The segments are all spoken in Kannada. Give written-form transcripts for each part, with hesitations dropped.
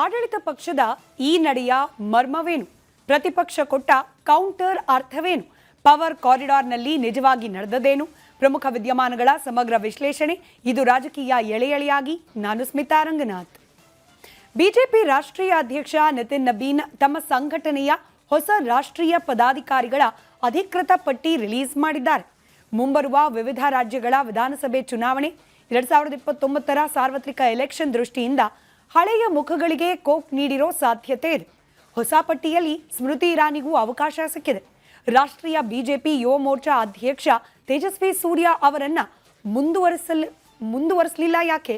ಆಡಳಿತ ಪಕ್ಷದ ಈ ನಡೆಯ ಮರ್ಮವೇನು? ಪ್ರತಿಪಕ್ಷ ಕೊಟ್ಟ ಕೌಂಟರ್ ಅರ್ಥವೇನು? ಪವರ್ ಕಾರಿಡಾರ್ನಲ್ಲಿ ನಿಜವಾಗಿ ನಡೆದದೇನು? ಪ್ರಮುಖ ವಿದ್ಯಮಾನಗಳ ಸಮಗ್ರ ವಿಶ್ಲೇಷಣೆ. ಇದು ರಾಜಕೀಯ ಎಳೆಯಾಗಿ. ನಾನು ಸ್ಮಿತಾ ರಂಗನಾಥ್. ಬಿಜೆಪಿ ರಾಷ್ಟ್ರೀಯ ಅಧ್ಯಕ್ಷ ನಿತಿನ್ ನಬೀನ್ ತಮ್ಮ ಸಂಘಟನೆಯ ಹೊಸ ರಾಷ್ಟ್ರೀಯ ಪದಾಧಿಕಾರಿಗಳ ಅಧಿಕೃತ ಪಟ್ಟಿ ರಿಲೀಸ್ ಮಾಡಿದ್ದಾರೆ. ಮುಂಬರುವ ವಿವಿಧ ರಾಜ್ಯಗಳ ವಿಧಾನಸಭೆ ಚುನಾವಣೆ 2029ರ ಸಾರ್ವತ್ರಿಕ ಎಲೆಕ್ಷನ್ ದೃಷ್ಟಿಯಿಂದ ಹಳೆಯ ಮುಖಗಳಿಗೆ ಕೋಕ್ ನೀಡಿರೋ ಸಾಧ್ಯತೆ ಇದೆ. ಹೊಸ ಪಟ್ಟಿಯಲ್ಲಿ ಸ್ಮೃತಿ ಇರಾನಿಗೂ ಅವಕಾಶ ಸಿಕ್ಕಿದೆ. ರಾಷ್ಟ್ರೀಯ ಬಿಜೆಪಿ ಯುವ ಮೋರ್ಚಾ ಅಧ್ಯಕ್ಷ ತೇಜಸ್ವಿ ಸೂರ್ಯ ಅವರನ್ನ ಮುಂದುವರಿಸಲಿಲ್ಲ ಯಾಕೆ?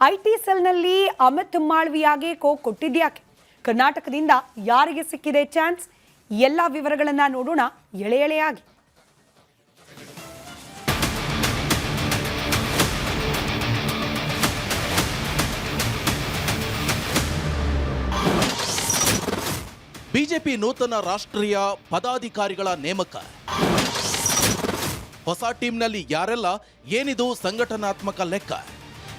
ಐಟಿ ಸೆಲ್ನಲ್ಲಿ ಅಮಿತ್ ಮಾಳ್ವಿಯಾಗೆ ಕೋಕ್ ಕೊಟ್ಟಿದ್ಯಾಕೆ? ಕರ್ನಾಟಕದಿಂದ ಯಾರಿಗೆ ಸಿಕ್ಕಿದೆ ಚಾನ್ಸ್? ಎಲ್ಲ ವಿವರಗಳನ್ನ ನೋಡೋಣ ಎಳೆಯಾಗಿ. ಬಿಜೆಪಿ ನೂತನ ರಾಷ್ಟ್ರೀಯ ಪದಾಧಿಕಾರಿಗಳ ನೇಮಕ. ಹೊಸ ಟೀಮ್ನಲ್ಲಿ ಯಾರೆಲ್ಲ? ಏನಿದು ಸಂಘಟನಾತ್ಮಕ ಲೆಕ್ಕ?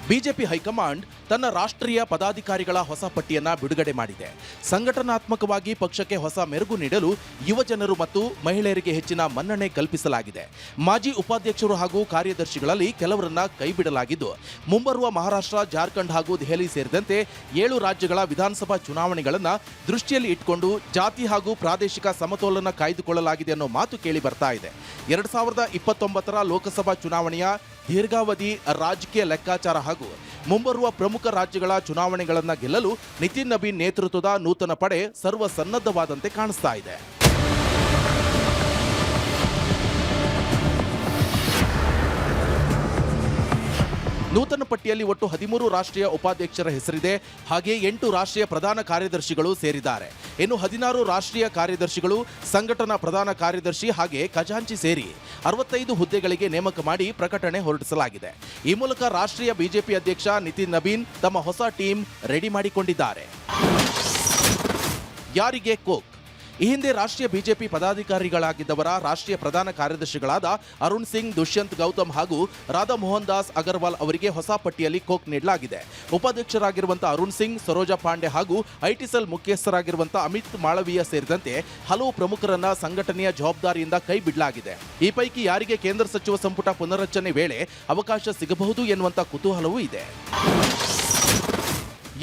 ಬಿಜೆಪಿ ಹೈಕಮಾಂಡ್ ತನ್ನ ರಾಷ್ಟ್ರೀಯ ಪದಾಧಿಕಾರಿಗಳ ಹೊಸ ಪಟ್ಟಿಯನ್ನ ಬಿಡುಗಡೆ ಮಾಡಿದೆ. ಸಂಘಟನಾತ್ಮಕವಾಗಿ ಪಕ್ಷಕ್ಕೆ ಹೊಸ ಮೆರುಗು ನೀಡಲು ಯುವಜನರು ಮತ್ತು ಮಹಿಳೆಯರಿಗೆ ಹೆಚ್ಚಿನ ಮನ್ನಣೆ ಕಲ್ಪಿಸಲಾಗಿದೆ. ಮಾಜಿ ಉಪಾಧ್ಯಕ್ಷರು ಹಾಗೂ ಕಾರ್ಯದರ್ಶಿಗಳಲ್ಲಿ ಕೆಲವರನ್ನ ಕೈಬಿಡಲಾಗಿದ್ದು, ಮುಂಬರುವ ಮಹಾರಾಷ್ಟ್ರ, ಜಾರ್ಖಂಡ್ ಹಾಗೂ ದೆಹಲಿ ಸೇರಿದಂತೆ 7 ರಾಜ್ಯಗಳ ವಿಧಾನಸಭಾ ಚುನಾವಣೆಗಳನ್ನು ದೃಷ್ಟಿಯಲ್ಲಿ ಇಟ್ಟುಕೊಂಡು ಜಾತಿ ಹಾಗೂ ಪ್ರಾದೇಶಿಕ ಸಮತೋಲನ ಕಾಯ್ದುಕೊಳ್ಳಲಾಗಿದೆ ಅನ್ನೋ ಮಾತು ಕೇಳಿ ಬರ್ತಾ ಇದೆ. 2029ರ ಲೋಕಸಭಾ ಚುನಾವಣೆಯ ದೀರ್ಘಾವಧಿ ರಾಜಕೀಯ ಲೆಕ್ಕಾಚಾರ ಹಾಗೂ ಮುಂಬರುವ ಪ್ರಮುಖ ರಾಜ್ಯಗಳ ಚುನಾವಣೆಗಳನ್ನು ಗೆಲ್ಲಲು ನಿತಿನ್ ನಬೀನ್ ನೇತೃತ್ವದ ನೂತನ ಪಡೆ ಸರ್ವಸನ್ನದ್ಧವಾದಂತೆ ಕಾಣಿಸ್ತಾ ಇದೆ. ನೂತನ ಪಟ್ಟಿಯಲ್ಲಿ ಒಟ್ಟು 13 ರಾಷ್ಟ್ರೀಯ ಉಪಾಧ್ಯಕ್ಷರ ಹೆಸರಿದೆ. ಹಾಗೆ 8 ರಾಷ್ಟ್ರೀಯ ಪ್ರಧಾನ ಕಾರ್ಯದರ್ಶಿಗಳು ಸೇರಿದ್ದಾರೆ. ಇನ್ನು 16 ರಾಷ್ಟ್ರೀಯ ಕಾರ್ಯದರ್ಶಿಗಳು, ಸಂಘಟನಾ ಪ್ರಧಾನ ಕಾರ್ಯದರ್ಶಿ ಹಾಗೆ ಖಜಾಂಚಿ ಸೇರಿ 65 ಹುದ್ದೆಗಳಿಗೆ ನೇಮಕ ಮಾಡಿ ಪ್ರಕಟಣೆ ಹೊರಡಿಸಲಾಗಿದೆ. ಈ ಮೂಲಕ ರಾಷ್ಟ್ರೀಯ ಬಿಜೆಪಿ ಅಧ್ಯಕ್ಷ ನಿತಿನ್ ನಬೀನ್ ತಮ್ಮ ಹೊಸ ಟೀಮ್ ರೆಡಿ ಮಾಡಿಕೊಂಡಿದ್ದಾರೆ. ಯಾರಿಗೆ ಕೋಕ್? ಈ ಹಿಂದೆ ರಾಷ್ಟ್ರೀಯ ಬಿಜೆಪಿ ಪದಾಧಿಕಾರಿಗಳಾಗಿದ್ದವರ ರಾಷ್ಟ್ರೀಯ ಪ್ರಧಾನ ಕಾರ್ಯದರ್ಶಿಗಳಾದ ಅರುಣ್ ಸಿಂಗ್, ದುಷ್ಯಂತ್ ಗೌತಮ್ ಹಾಗೂ ರಾಧಾ ಮೋಹನ್ ದಾಸ್ ಅಗರ್ವಾಲ್ ಅವರಿಗೆ ಹೊಸ ಪಟ್ಟಿಯಲ್ಲಿ ಕೋಕ್ ನೀಡಲಾಗಿದೆ. ಉಪಾಧ್ಯಕ್ಷರಾಗಿರುವಂತಹ ಅರುಣ್ ಸಿಂಗ್, ಸರೋಜಾ ಪಾಂಡೆ ಹಾಗೂ ಐಟಿ ಸೆಲ್ ಮುಖ್ಯಸ್ಥರಾಗಿರುವಂತಹ ಅಮಿತ್ ಮಾಳವೀಯ ಸೇರಿದಂತೆ ಹಲವು ಪ್ರಮುಖರನ್ನ ಸಂಘಟನೆಯ ಜವಾಬ್ದಾರಿಯಿಂದ ಕೈ ಬಿಡಲಾಗಿದೆ. ಈ ಪೈಕಿ ಯಾರಿಗೆ ಕೇಂದ್ರ ಸಚಿವ ಸಂಪುಟ ಪುನರ್ರಚನೆ ವೇಳೆ ಅವಕಾಶ ಸಿಗಬಹುದು ಎನ್ನುವಂತ ಕುತೂಹಲವೂ ಇದೆ.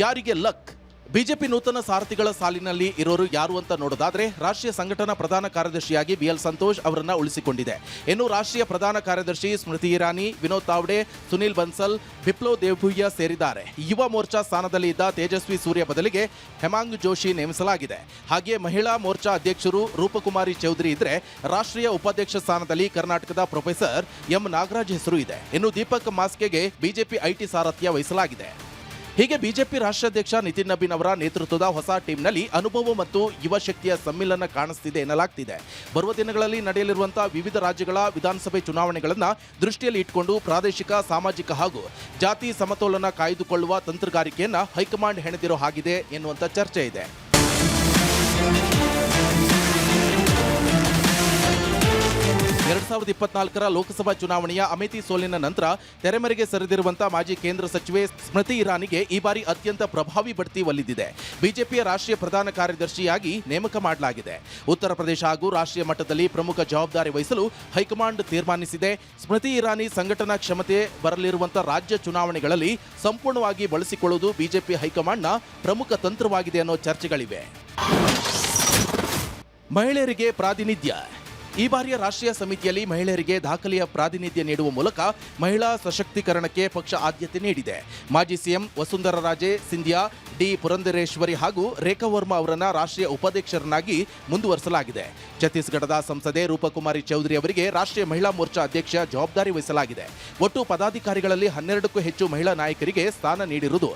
ಯಾರಿಗೆ ಲಕ್? ಬಿಜೆಪಿ ನೂತನ ಸಾರಥಿಗಳ ಸಾಲಿನಲ್ಲಿ ಇರೋರು ಯಾರು ಅಂತ ನೋಡೋದಾದ್ರೆ, ರಾಷ್ಟ್ರೀಯ ಸಂಘಟನಾ ಪ್ರಧಾನ ಕಾರ್ಯದರ್ಶಿಯಾಗಿ ಬಿಎಲ್ ಸಂತೋಷ್ ಅವರನ್ನ ಉಳಿಸಿಕೊಂಡಿದೆ. ಇನ್ನು ರಾಷ್ಟ್ರೀಯ ಪ್ರಧಾನ ಕಾರ್ಯದರ್ಶಿ ಸ್ಮೃತಿ ಇರಾನಿ, ವಿನೋದ್ ತಾವ್ಡೆ, ಸುನಿಲ್ ಬನ್ಸಲ್, ಬಿಪ್ಲವ್ ದೇವ್ಭೂಯ್ಯ ಸೇರಿದ್ದಾರೆ. ಯುವ ಮೋರ್ಚಾ ಸ್ಥಾನದಲ್ಲಿ ಇದ್ದ ತೇಜಸ್ವಿ ಸೂರ್ಯ ಬದಲಿಗೆ ಹೇಮಾಂಗ್ ಜೋಶಿ ನೇಮಿಸಲಾಗಿದೆ. ಹಾಗೆ ಮಹಿಳಾ ಮೋರ್ಚಾ ಅಧ್ಯಕ್ಷರು ರೂಪಕುಮಾರಿ ಚೌಧರಿ ಇದ್ರೆ, ರಾಷ್ಟ್ರೀಯ ಉಪಾಧ್ಯಕ್ಷ ಸ್ಥಾನದಲ್ಲಿ ಕರ್ನಾಟಕದ ಪ್ರೊಫೆಸರ್ ಎಂ ನಾಗರಾಜ್ ಹೆಸರು ಇದೆ. ಇನ್ನು ದೀಪಕ್ ಮಾಸ್ಕೆಗೆ ಬಿಜೆಪಿ ಐಟಿ ಸಾರಥ್ಯ ವಹಿಸಲಾಗಿದೆ. ಹೀಗೆ ಬಿಜೆಪಿ ರಾಷ್ಟ್ರಾಧ್ಯಕ್ಷ ನಿತಿನ್ ನಬೀನ್ ಅವರ ನೇತೃತ್ವದ ಹೊಸ ಟೀಮ್ನಲ್ಲಿ ಅನುಭವ ಮತ್ತು ಯುವ ಶಕ್ತಿಯ ಸಮ್ಮಿಲನ ಕಾಣಿಸ್ತಿದೆ ಎನ್ನಲಾಗ್ತಿದೆ. ಬರುವ ದಿನಗಳಲ್ಲಿ ನಡೆಯಲಿರುವಂತಹ ವಿವಿಧ ರಾಜ್ಯಗಳ ವಿಧಾನಸಭೆ ಚುನಾವಣೆಗಳನ್ನು ದೃಷ್ಟಿಯಲ್ಲಿ ಇಟ್ಟುಕೊಂಡು ಪ್ರಾದೇಶಿಕ, ಸಾಮಾಜಿಕ ಹಾಗೂ ಜಾತಿ ಸಮತೋಲನ ಕಾಯ್ದುಕೊಳ್ಳುವ ತಂತ್ರಗಾರಿಕೆಯನ್ನ ಹೈಕಮಾಂಡ್ ಹೆಣೆದಿರೋ ಹಾಗಿದೆ ಎನ್ನುವಂತ ಚರ್ಚೆ ಇದೆ. 2024ರ ಲೋಕಸಭಾ ಚುನಾವಣೆಯ ಅಮೇಥಿ ಸೋಲಿನ ನಂತರ ತೆರೆಮರೆಗೆ ಸರಿದಿರುವಂತಹ ಮಾಜಿ ಕೇಂದ್ರ ಸಚಿವೆ ಸ್ಮೃತಿ ಇರಾನಿಗೆ ಈ ಬಾರಿ ಅತ್ಯಂತ ಪ್ರಭಾವಿ ಬಡ್ತಿ ಒಲಿದಿದೆ. ಬಿಜೆಪಿಯ ರಾಷ್ಟ್ರೀಯ ಪ್ರಧಾನ ಕಾರ್ಯದರ್ಶಿಯಾಗಿ ನೇಮಕ ಮಾಡಲಾಗಿದೆ. ಉತ್ತರ ಪ್ರದೇಶ ಹಾಗೂ ರಾಷ್ಟ್ರೀಯ ಮಟ್ಟದಲ್ಲಿ ಪ್ರಮುಖ ಜವಾಬ್ದಾರಿ ವಹಿಸಲು ಹೈಕಮಾಂಡ್ ತೀರ್ಮಾನಿಸಿದೆ. ಸ್ಮೃತಿ ಇರಾನಿ ಸಂಘಟನಾ ಕ್ಷಮತೆ ಬರಲಿರುವಂತಹ ರಾಜ್ಯ ಚುನಾವಣೆಗಳಲ್ಲಿ ಸಂಪೂರ್ಣವಾಗಿ ಬಳಸಿಕೊಳ್ಳುವುದು ಬಿಜೆಪಿ ಹೈಕಮಾಂಡ್ನ ಪ್ರಮುಖ ತಂತ್ರವಾಗಿದೆ ಅನ್ನೋ ಚರ್ಚೆಗಳಿವೆ. ಮಹಿಳೆಯರಿಗೆ ಪ್ರಾತಿನಿಧ್ಯ. ಈ ಬಾರಿಯ ರಾಷ್ಟ್ರೀಯ ಸಮಿತಿಯಲ್ಲಿ ಮಹಿಳೆಯರಿಗೆ ದಾಖಲೆಯ ಪ್ರಾತಿನಿಧ್ಯ ನೀಡುವ ಮೂಲಕ ಮಹಿಳಾ ಸಶಕ್ತೀಕರಣಕ್ಕೆ ಪಕ್ಷ ಆದ್ಯತೆ ನೀಡಿದೆ. ಮಾಜಿ ಸಿಎಂ ವಸುಂಧರಾ ರಾಜೆ ಸಿಂಧಿಯಾ, ಡಿ ಪುರಂದರೇಶ್ವರಿ ಹಾಗೂ ರೇಖಾ ವರ್ಮಾ ಅವರನ್ನ ರಾಷ್ಟ್ರೀಯ ಉಪಾಧ್ಯಕ್ಷರನ್ನಾಗಿ ಮುಂದುವರಿಸಲಾಗಿದೆ. ಛತ್ತೀಸ್ಗಢದ ಸಂಸದೆ ರೂಪಕುಮಾರಿ ಚೌಧರಿ ಅವರಿಗೆ ರಾಷ್ಟ್ರೀಯ ಮಹಿಳಾ ಮೋರ್ಚಾ ಅಧ್ಯಕ್ಷ ಜವಾಬ್ದಾರಿ ವಹಿಸಲಾಗಿದೆ. ಒಟ್ಟು ಪದಾಧಿಕಾರಿಗಳಲ್ಲಿ 12ಕ್ಕೂ ಹೆಚ್ಚು ಮಹಿಳಾ ನಾಯಕರಿಗೆ ಸ್ಥಾನ ನೀಡಿರುವುದು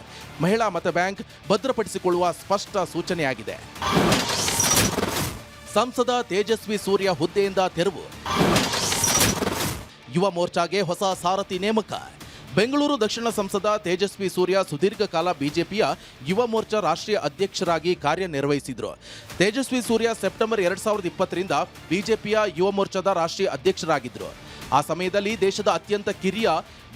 ಮಹಿಳಾ ಮತ ಬ್ಯಾಂಕ್ ಭದ್ರಪಡಿಸಿಕೊಳ್ಳುವ ಸ್ಪಷ್ಟ ಸೂಚನೆಯಾಗಿದೆ. ಸಂಸದ ತೇಜಸ್ವಿ ಸೂರ್ಯ ಹುದ್ದೆಯಿಂದ ತೆರವು. ಯುವ ಮೋರ್ಚಾಗೆ ಹೊಸ ಸಾರಥಿ ನೇಮಕ. ಬೆಂಗಳೂರು ದಕ್ಷಿಣ ಸಂಸದ ತೇಜಸ್ವಿ ಸೂರ್ಯ ಸುದೀರ್ಘ ಕಾಲ ಬಿಜೆಪಿಯ ಯುವ ಮೋರ್ಚಾ ರಾಷ್ಟ್ರೀಯ ಅಧ್ಯಕ್ಷರಾಗಿ ಕಾರ್ಯನಿರ್ವಹಿಸಿದರು. ತೇಜಸ್ವಿ ಸೂರ್ಯ ಸೆಪ್ಟೆಂಬರ್ 2020ರಿಂದ ಬಿಜೆಪಿಯ ಯುವ ಮೋರ್ಚಾದ ರಾಷ್ಟ್ರೀಯ ಅಧ್ಯಕ್ಷರಾಗಿದ್ದರು. ಆ ಸಮಯದಲ್ಲಿ ದೇಶದ ಅತ್ಯಂತ ಕಿರಿಯ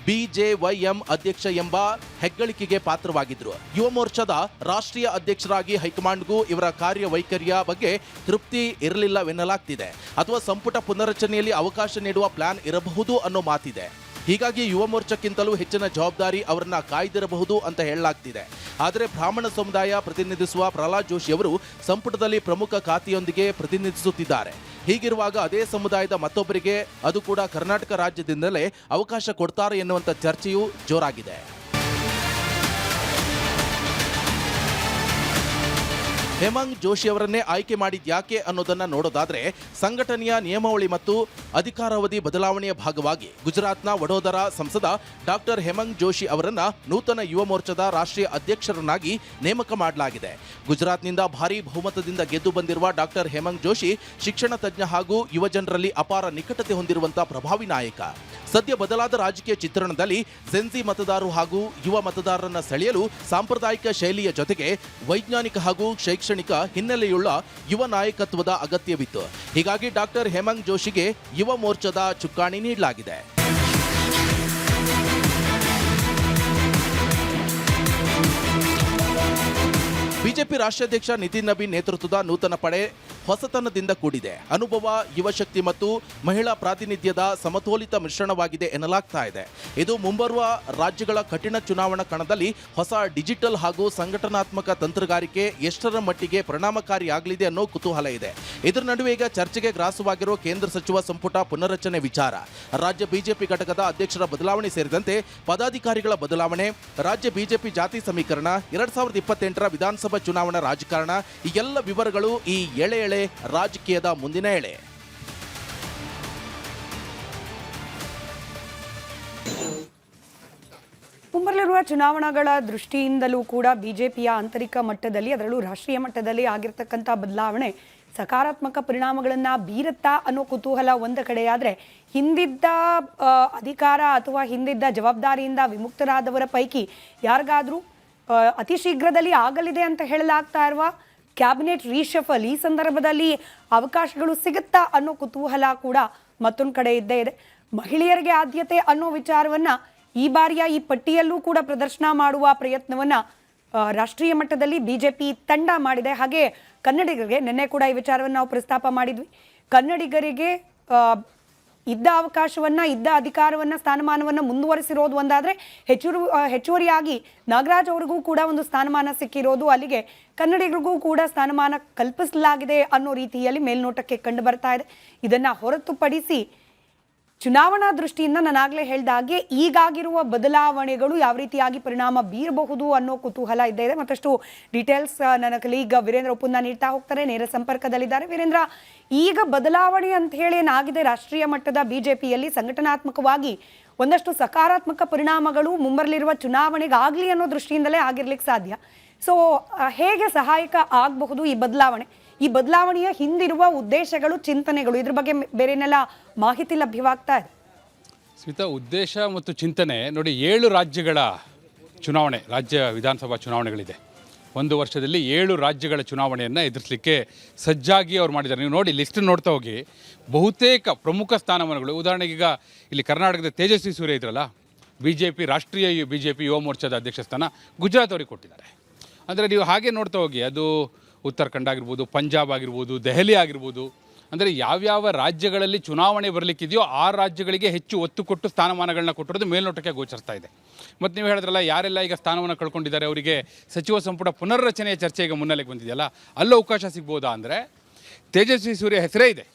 BJYM ಅಧ್ಯಕ್ಷ ಎಂಬ ಹೆಗ್ಗಳಿಕೆಗೆ ಪಾತ್ರವಾಗಿದ್ರು. ಯುವ ಮೋರ್ಚಾದ ರಾಷ್ಟ್ರೀಯ ಅಧ್ಯಕ್ಷರಾಗಿ ಹೈಕಮಾಂಡ್ಗೂ ಇವರ ಕಾರ್ಯವೈಖರಿಯ ಬಗ್ಗೆ ತೃಪ್ತಿ ಇರಲಿಲ್ಲವೆನ್ನಲಾಗ್ತಿದೆ. ಅಥವಾ ಸಂಪುಟ ಪುನರಚನೆಯಲ್ಲಿ ಅವಕಾಶ ನೀಡುವ ಪ್ಲಾನ್ ಇರಬಹುದು ಅನ್ನೋ ಮಾತಿದೆ. ಹೀಗಾಗಿ ಯುವ ಮೋರ್ಚಾಕ್ಕಿಂತಲೂ ಹೆಚ್ಚಿನ ಜವಾಬ್ದಾರಿ ಅವರನ್ನ ಕಾಯ್ದಿರಬಹುದು ಅಂತ ಹೇಳಲಾಗ್ತಿದೆ. ಆದರೆ ಬ್ರಾಹ್ಮಣ ಸಮುದಾಯ ಪ್ರತಿನಿಧಿಸುವ ಪ್ರಹ್ಲಾದ್ ಜೋಶಿ ಅವರು ಸಂಪುಟದಲ್ಲಿ ಪ್ರಮುಖ ಖಾತೆಯೊಂದಿಗೆ ಪ್ರತಿನಿಧಿಸುತ್ತಿದ್ದಾರೆ. ಹೀಗಿರುವಾಗ ಅದೇ ಸಮುದಾಯದ ಮತ್ತೊಬ್ಬರಿಗೆ, ಅದು ಕೂಡ ಕರ್ನಾಟಕ ರಾಜ್ಯದಿಂದಲೇ ಅವಕಾಶ ಕೊಡ್ತಾರೆ ಎನ್ನುವಂಥ ಚರ್ಚೆಯೂ ಜೋರಾಗಿದೆ. ಹೇಮಂತ್ ಜೋಶಿ ಅವರನ್ನೇ ಆಯ್ಕೆ ಮಾಡಿದ್ಯಾಕೆ ಅನ್ನೋದನ್ನ ನೋಡೋದಾದ್ರೆ, ಸಂಘಟನೆಯ ನಿಯಮಾವಳಿ ಮತ್ತು ಅಧಿಕಾರಾವಧಿ ಬದಲಾವಣೆಯ ಭಾಗವಾಗಿ ಗುಜರಾತ್ನ ವಡೋದರಾ ಸಂಸದ ಡಾಕ್ಟರ್ ಹೇಮಂತ್ ಜೋಶಿ ಅವರನ್ನ ನೂತನ ಯುವ ಮೋರ್ಚಾದ ರಾಷ್ಟ್ರೀಯ ಅಧ್ಯಕ್ಷರನ್ನಾಗಿ ನೇಮಕ ಮಾಡಲಾಗಿದೆ. ಗುಜರಾತ್ನಿಂದ ಭಾರೀ ಬಹುಮತದಿಂದ ಗೆದ್ದು ಬಂದಿರುವ ಡಾಕ್ಟರ್ ಹೇಮಂತ್ ಜೋಶಿ ಶಿಕ್ಷಣ ತಜ್ಞ ಹಾಗೂ ಯುವ ಜನರಲ್ಲಿ ಅಪಾರ ನಿಕಟತೆ ಹೊಂದಿರುವಂತಹ ಪ್ರಭಾವಿ ನಾಯಕ. ಸದ್ಯ ಬದಲಾದ ರಾಜಕೀಯ ಚಿತ್ರಣದಲ್ಲಿ ಜೆನ್ಸಿ ಮತದಾರರು ಹಾಗೂ ಯುವ ಮತದಾರರನ್ನ ಸೆಳೆಯಲು ಸಾಂಪ್ರದಾಯಿಕ ಶೈಲಿಯ ಜೊತೆಗೆ ವೈಜ್ಞಾನಿಕ ಹಾಗೂ ಶೈಕ್ಷಣಿಕ ಹಿನ್ನೆಲೆಯುಳ್ಳ ಯುವ ನಾಯಕತ್ವದ ಅಗತ್ಯವಿತ್ತು. ಹೀಗಾಗಿ ಡಾಕ್ಟರ್ ಹೇಮಂತ್ ಜೋಶಿಗೆ ಯುವ ಮೋರ್ಚಾದ ಚುಕ್ಕಾಣಿ ನೀಡಲಾಗಿದೆ. ಬಿಜೆಪಿ ರಾಷ್ಟ್ರಾಧ್ಯಕ್ಷ ನಿತಿನ್ ನಬೀನ್ ನೇತೃತ್ವದ ನೂತನ ಪಡೆ ಹೊಸತನದಿಂದ ಕೂಡಿದೆ. ಅನುಭವ, ಯುವಶಕ್ತಿ ಮತ್ತು ಮಹಿಳಾ ಪ್ರಾತಿನಿಧ್ಯದ ಸಮತೋಲಿತ ಮಿಶ್ರಣವಾಗಿದೆ ಎನ್ನಲಾಗ್ತಾ ಇದೆ. ಇದು ಮುಂಬರುವ ರಾಜ್ಯಗಳ ಕಠಿಣ ಚುನಾವಣಾ ಕಣದಲ್ಲಿ ಹೊಸ ಡಿಜಿಟಲ್ ಹಾಗೂ ಸಂಘಟನಾತ್ಮಕ ತಂತ್ರಗಾರಿಕೆ ಎಷ್ಟರ ಮಟ್ಟಿಗೆ ಪರಿಣಾಮಕಾರಿಯಾಗಲಿದೆ ಅನ್ನೋ ಕುತೂಹಲ ಇದೆ. ಇದರ ನಡುವೆ ಈಗ ಚರ್ಚೆಗೆ ಗ್ರಾಸವಾಗಿರೋ ಕೇಂದ್ರ ಸಚಿವ ಸಂಪುಟ ಪುನರ್ರಚನೆ ವಿಚಾರ, ರಾಜ್ಯ ಬಿಜೆಪಿ ಘಟಕದ ಅಧ್ಯಕ್ಷರ ಬದಲಾವಣೆ ಸೇರಿದಂತೆ ಪದಾಧಿಕಾರಿಗಳ ಬದಲಾವಣೆ, ರಾಜ್ಯ ಬಿಜೆಪಿ ಜಾತಿ ಸಮೀಕರಣ, 2028ರ ವಿಧಾನಸಭಾ ಚುನಾವಣಾ ರಾಜಕಾರಣ, ಈ ಎಲ್ಲ ವಿವರಗಳು ಈ ಎಳೆ ರಾಜಕೀಯದ ಮುಂದಿನ ಎಳೆ. ಮುಂಬರಲಿರುವ ಚುನಾವಣೆಗಳ ದೃಷ್ಟಿಯಿಂದಲೂ ಕೂಡ ಬಿಜೆಪಿಯ ಆಂತರಿಕ ಮಟ್ಟದಲ್ಲಿ, ಅದರಲ್ಲೂ ರಾಷ್ಟ್ರೀಯ ಮಟ್ಟದಲ್ಲಿ ಆಗಿರ್ತಕ್ಕಂಥ ಬದಲಾವಣೆ ಸಕಾರಾತ್ಮಕ ಪರಿಣಾಮಗಳನ್ನು ಬೀರುತ್ತಾ ಅನ್ನೋ ಕುತೂಹಲ ಒಂದು ಕಡೆಯಾದರೆ, ಹಿಂದಿದ್ದ ಅಧಿಕಾರ ಅಥವಾ ಹಿಂದಿದ್ದ ಜವಾಬ್ದಾರಿಯಿಂದ ವಿಮುಕ್ತರಾದವರ ಪೈಕಿ ಯಾರಿಗಾದರೂ ಅತಿ ಶೀಘ್ರದಲ್ಲಿ ಆಗಲಿದೆ ಅಂತ ಹೇಳಲಾಗ್ತಾ ಇರುವ ಕ್ಯಾಬಿನೆಟ್ ರೀಶಫಲ್, ಈ ಸಂದರ್ಭದಲ್ಲಿ ಅವಕಾಶಗಳು ಸಿಗುತ್ತಾ ಅನ್ನೋ ಕುತೂಹಲ ಕೂಡ ಮತ್ತೊಂದು ಕಡೆ ಇದ್ದೇ ಇದೆ. ಮಹಿಳೆಯರಿಗೆ ಆದ್ಯತೆ ಅನ್ನೋ ವಿಚಾರವನ್ನು ಈ ಬಾರಿಯ ಈ ಪಟ್ಟಿಯಲ್ಲೂ ಕೂಡ ಪ್ರದರ್ಶನ ಮಾಡುವ ಪ್ರಯತ್ನವನ್ನು ರಾಷ್ಟ್ರೀಯ ಮಟ್ಟದಲ್ಲಿ ಬಿಜೆಪಿ ತಂಡ ಮಾಡಿದೆ. ಹಾಗೆ ಕನ್ನಡಿಗರಿಗೆ ನಿನ್ನೆ ಕೂಡ ಈ ವಿಚಾರವನ್ನು ನಾವು ಪ್ರಸ್ತಾಪ ಮಾಡಿದ್ವಿ. ಕನ್ನಡಿಗರಿಗೆ ಇದ್ದ ಅವಕಾಶವನ್ನು, ಇದ್ದ ಅಧಿಕಾರವನ್ನು, ಸ್ಥಾನಮಾನವನ್ನು ಮುಂದುವರಿಸಿರೋದು ಒಂದಾದರೆ, ಹೆಚ್ಚುವರಿಯಾಗಿ ನಾಗರಾಜ್ ಅವರಿಗೂ ಕೂಡ ಒಂದು ಸ್ಥಾನಮಾನ ಸಿಕ್ಕಿರೋದು, ಅಲ್ಲಿಗೆ ಕನ್ನಡಿಗರಿಗೂ ಕೂಡ ಸ್ಥಾನಮಾನ ಕಲ್ಪಿಸಲಾಗಿದೆ ಅನ್ನೋ ರೀತಿಯಲ್ಲಿ ಮೇಲ್ನೋಟಕ್ಕೆ ಕಂಡು ಬರ್ತಾ ಇದೆ. ಇದನ್ನು ಹೊರತುಪಡಿಸಿ ಚುನಾವಣಾ ದೃಷ್ಟಿಯಿಂದ ನಾನಾಗಲೇ ಹೇಳಿದ ಹಾಗೆ ಈಗಾಗಿರುವ ಬದಲಾವಣೆಗಳು ಯಾವ ರೀತಿಯಾಗಿ ಪರಿಣಾಮ ಬೀರಬಹುದು ಅನ್ನೋ ಕುತೂಹಲ ಇದ್ದೇ ಇದೆ. ಮತ್ತಷ್ಟು ಡೀಟೇಲ್ಸ್ ನನ್ನ ಕಲೀಗ್ ವೀರೇಂದ್ರ ಒಪ್ಪಂದ ನೀಡ್ತಾ ಹೋಗ್ತಾರೆ, ನೇರ ಸಂಪರ್ಕದಲ್ಲಿದ್ದಾರೆ. ವೀರೇಂದ್ರ, ಈಗ ಬದಲಾವಣೆ ಅಂತ ಹೇಳಿ ಏನಾಗಿದೆ ರಾಷ್ಟ್ರೀಯ ಮಟ್ಟದ ಬಿಜೆಪಿಯಲ್ಲಿ, ಸಂಘಟನಾತ್ಮಕವಾಗಿ ಒಂದಷ್ಟು ಸಕಾರಾತ್ಮಕ ಪರಿಣಾಮಗಳು ಮುಂಬರಲಿರುವ ಚುನಾವಣೆಗಾಗಲಿ ಅನ್ನೋ ದೃಷ್ಟಿಯಿಂದಲೇ ಆಗಿರ್ಲಿಕ್ಕೆ ಸಾಧ್ಯ. ಸೊ ಹೇಗೆ ಸಹಾಯಕ ಆಗಬಹುದು ಈ ಬದಲಾವಣೆ? ಈ ಬದಲಾವಣೆಯ ಹಿಂದಿರುವ ಉದ್ದೇಶಗಳು, ಚಿಂತನೆಗಳು, ಇದ್ರ ಬಗ್ಗೆ ಬೇರೆನೆಲ್ಲ ಮಾಹಿತಿ ಲಭ್ಯವಾಗ್ತಾ ಇದೆ? ಸ್ಮಿತಾ, ಉದ್ದೇಶ ಮತ್ತು ಚಿಂತನೆ ನೋಡಿ, 7 ರಾಜ್ಯಗಳ ಚುನಾವಣೆ, ರಾಜ್ಯ ವಿಧಾನಸಭಾ ಚುನಾವಣೆಗಳಿದೆ. ಒಂದು ವರ್ಷದಲ್ಲಿ 7 ರಾಜ್ಯಗಳ ಚುನಾವಣೆಯನ್ನು ಎದುರಿಸಲಿಕ್ಕೆ ಸಜ್ಜಾಗಿ ಅವ್ರು ಮಾಡಿದ್ದಾರೆ. ನೀವು ನೋಡಿ, ಲಿಸ್ಟ್ ನೋಡ್ತಾ ಹೋಗಿ, ಬಹುತೇಕ ಪ್ರಮುಖ ಸ್ಥಾನಮಾನಗಳು, ಉದಾಹರಣೆಗೆ ಈಗ ಇಲ್ಲಿ ಕರ್ನಾಟಕದ ತೇಜಸ್ವಿ ಸೂರ್ಯ ಇದ್ರಲ್ಲ, ರಾಷ್ಟ್ರೀಯ ಬಿಜೆಪಿ ಯುವ ಮೋರ್ಚಾದ ಅಧ್ಯಕ್ಷ ಸ್ಥಾನ ಗುಜರಾತ್ ಅವರಿಗೆ ಕೊಟ್ಟಿದ್ದಾರೆ. ಅಂದರೆ ನೀವು ಹಾಗೆ ನೋಡ್ತಾ ಹೋಗಿ, ಅದು ಉತ್ತರಾಖಂಡ ಆಗಿರ್ಬೋದು, ಪಂಜಾಬ್ ಆಗಿರ್ಬೋದು, ದೆಹಲಿ ಆಗಿರ್ಬೋದು, ಅಂದರೆ ಯಾವ್ಯಾವ ರಾಜ್ಯಗಳಲ್ಲಿ ಚುನಾವಣೆ ಬರಲಿಕ್ಕಿದೆಯೋ ಆ ರಾಜ್ಯಗಳಿಗೆ ಹೆಚ್ಚು ಒತ್ತು ಕೊಟ್ಟು ಸ್ಥಾನಮಾನಗಳನ್ನ ಕೊಟ್ಟಿರೋದು ಮೇಲ್ನೋಟಕ್ಕೆ ಗೋಚರಿಸ್ತಾ ಇದೆ. ಮತ್ತು ನೀವು ಹೇಳಿದ್ರಲ್ಲ, ಯಾರೆಲ್ಲ ಈಗ ಸ್ಥಾನವನ್ನು ಕಳ್ಕೊಂಡಿದ್ದಾರೆ ಅವರಿಗೆ ಸಚಿವ ಸಂಪುಟ ಪುನರ್ರಚನೆಯ ಚರ್ಚೆ ಈಗ ಮುನ್ನೆಲೆಗೆ ಬಂದಿದೆಯಲ್ಲ, ಅಲ್ಲೂ ಅವಕಾಶ ಸಿಗ್ಬೋದಾ ಅಂದರೆ, ತೇಜಸ್ವಿ ಸೂರ್ಯ ಹೆಸರೇ ಇದೆ,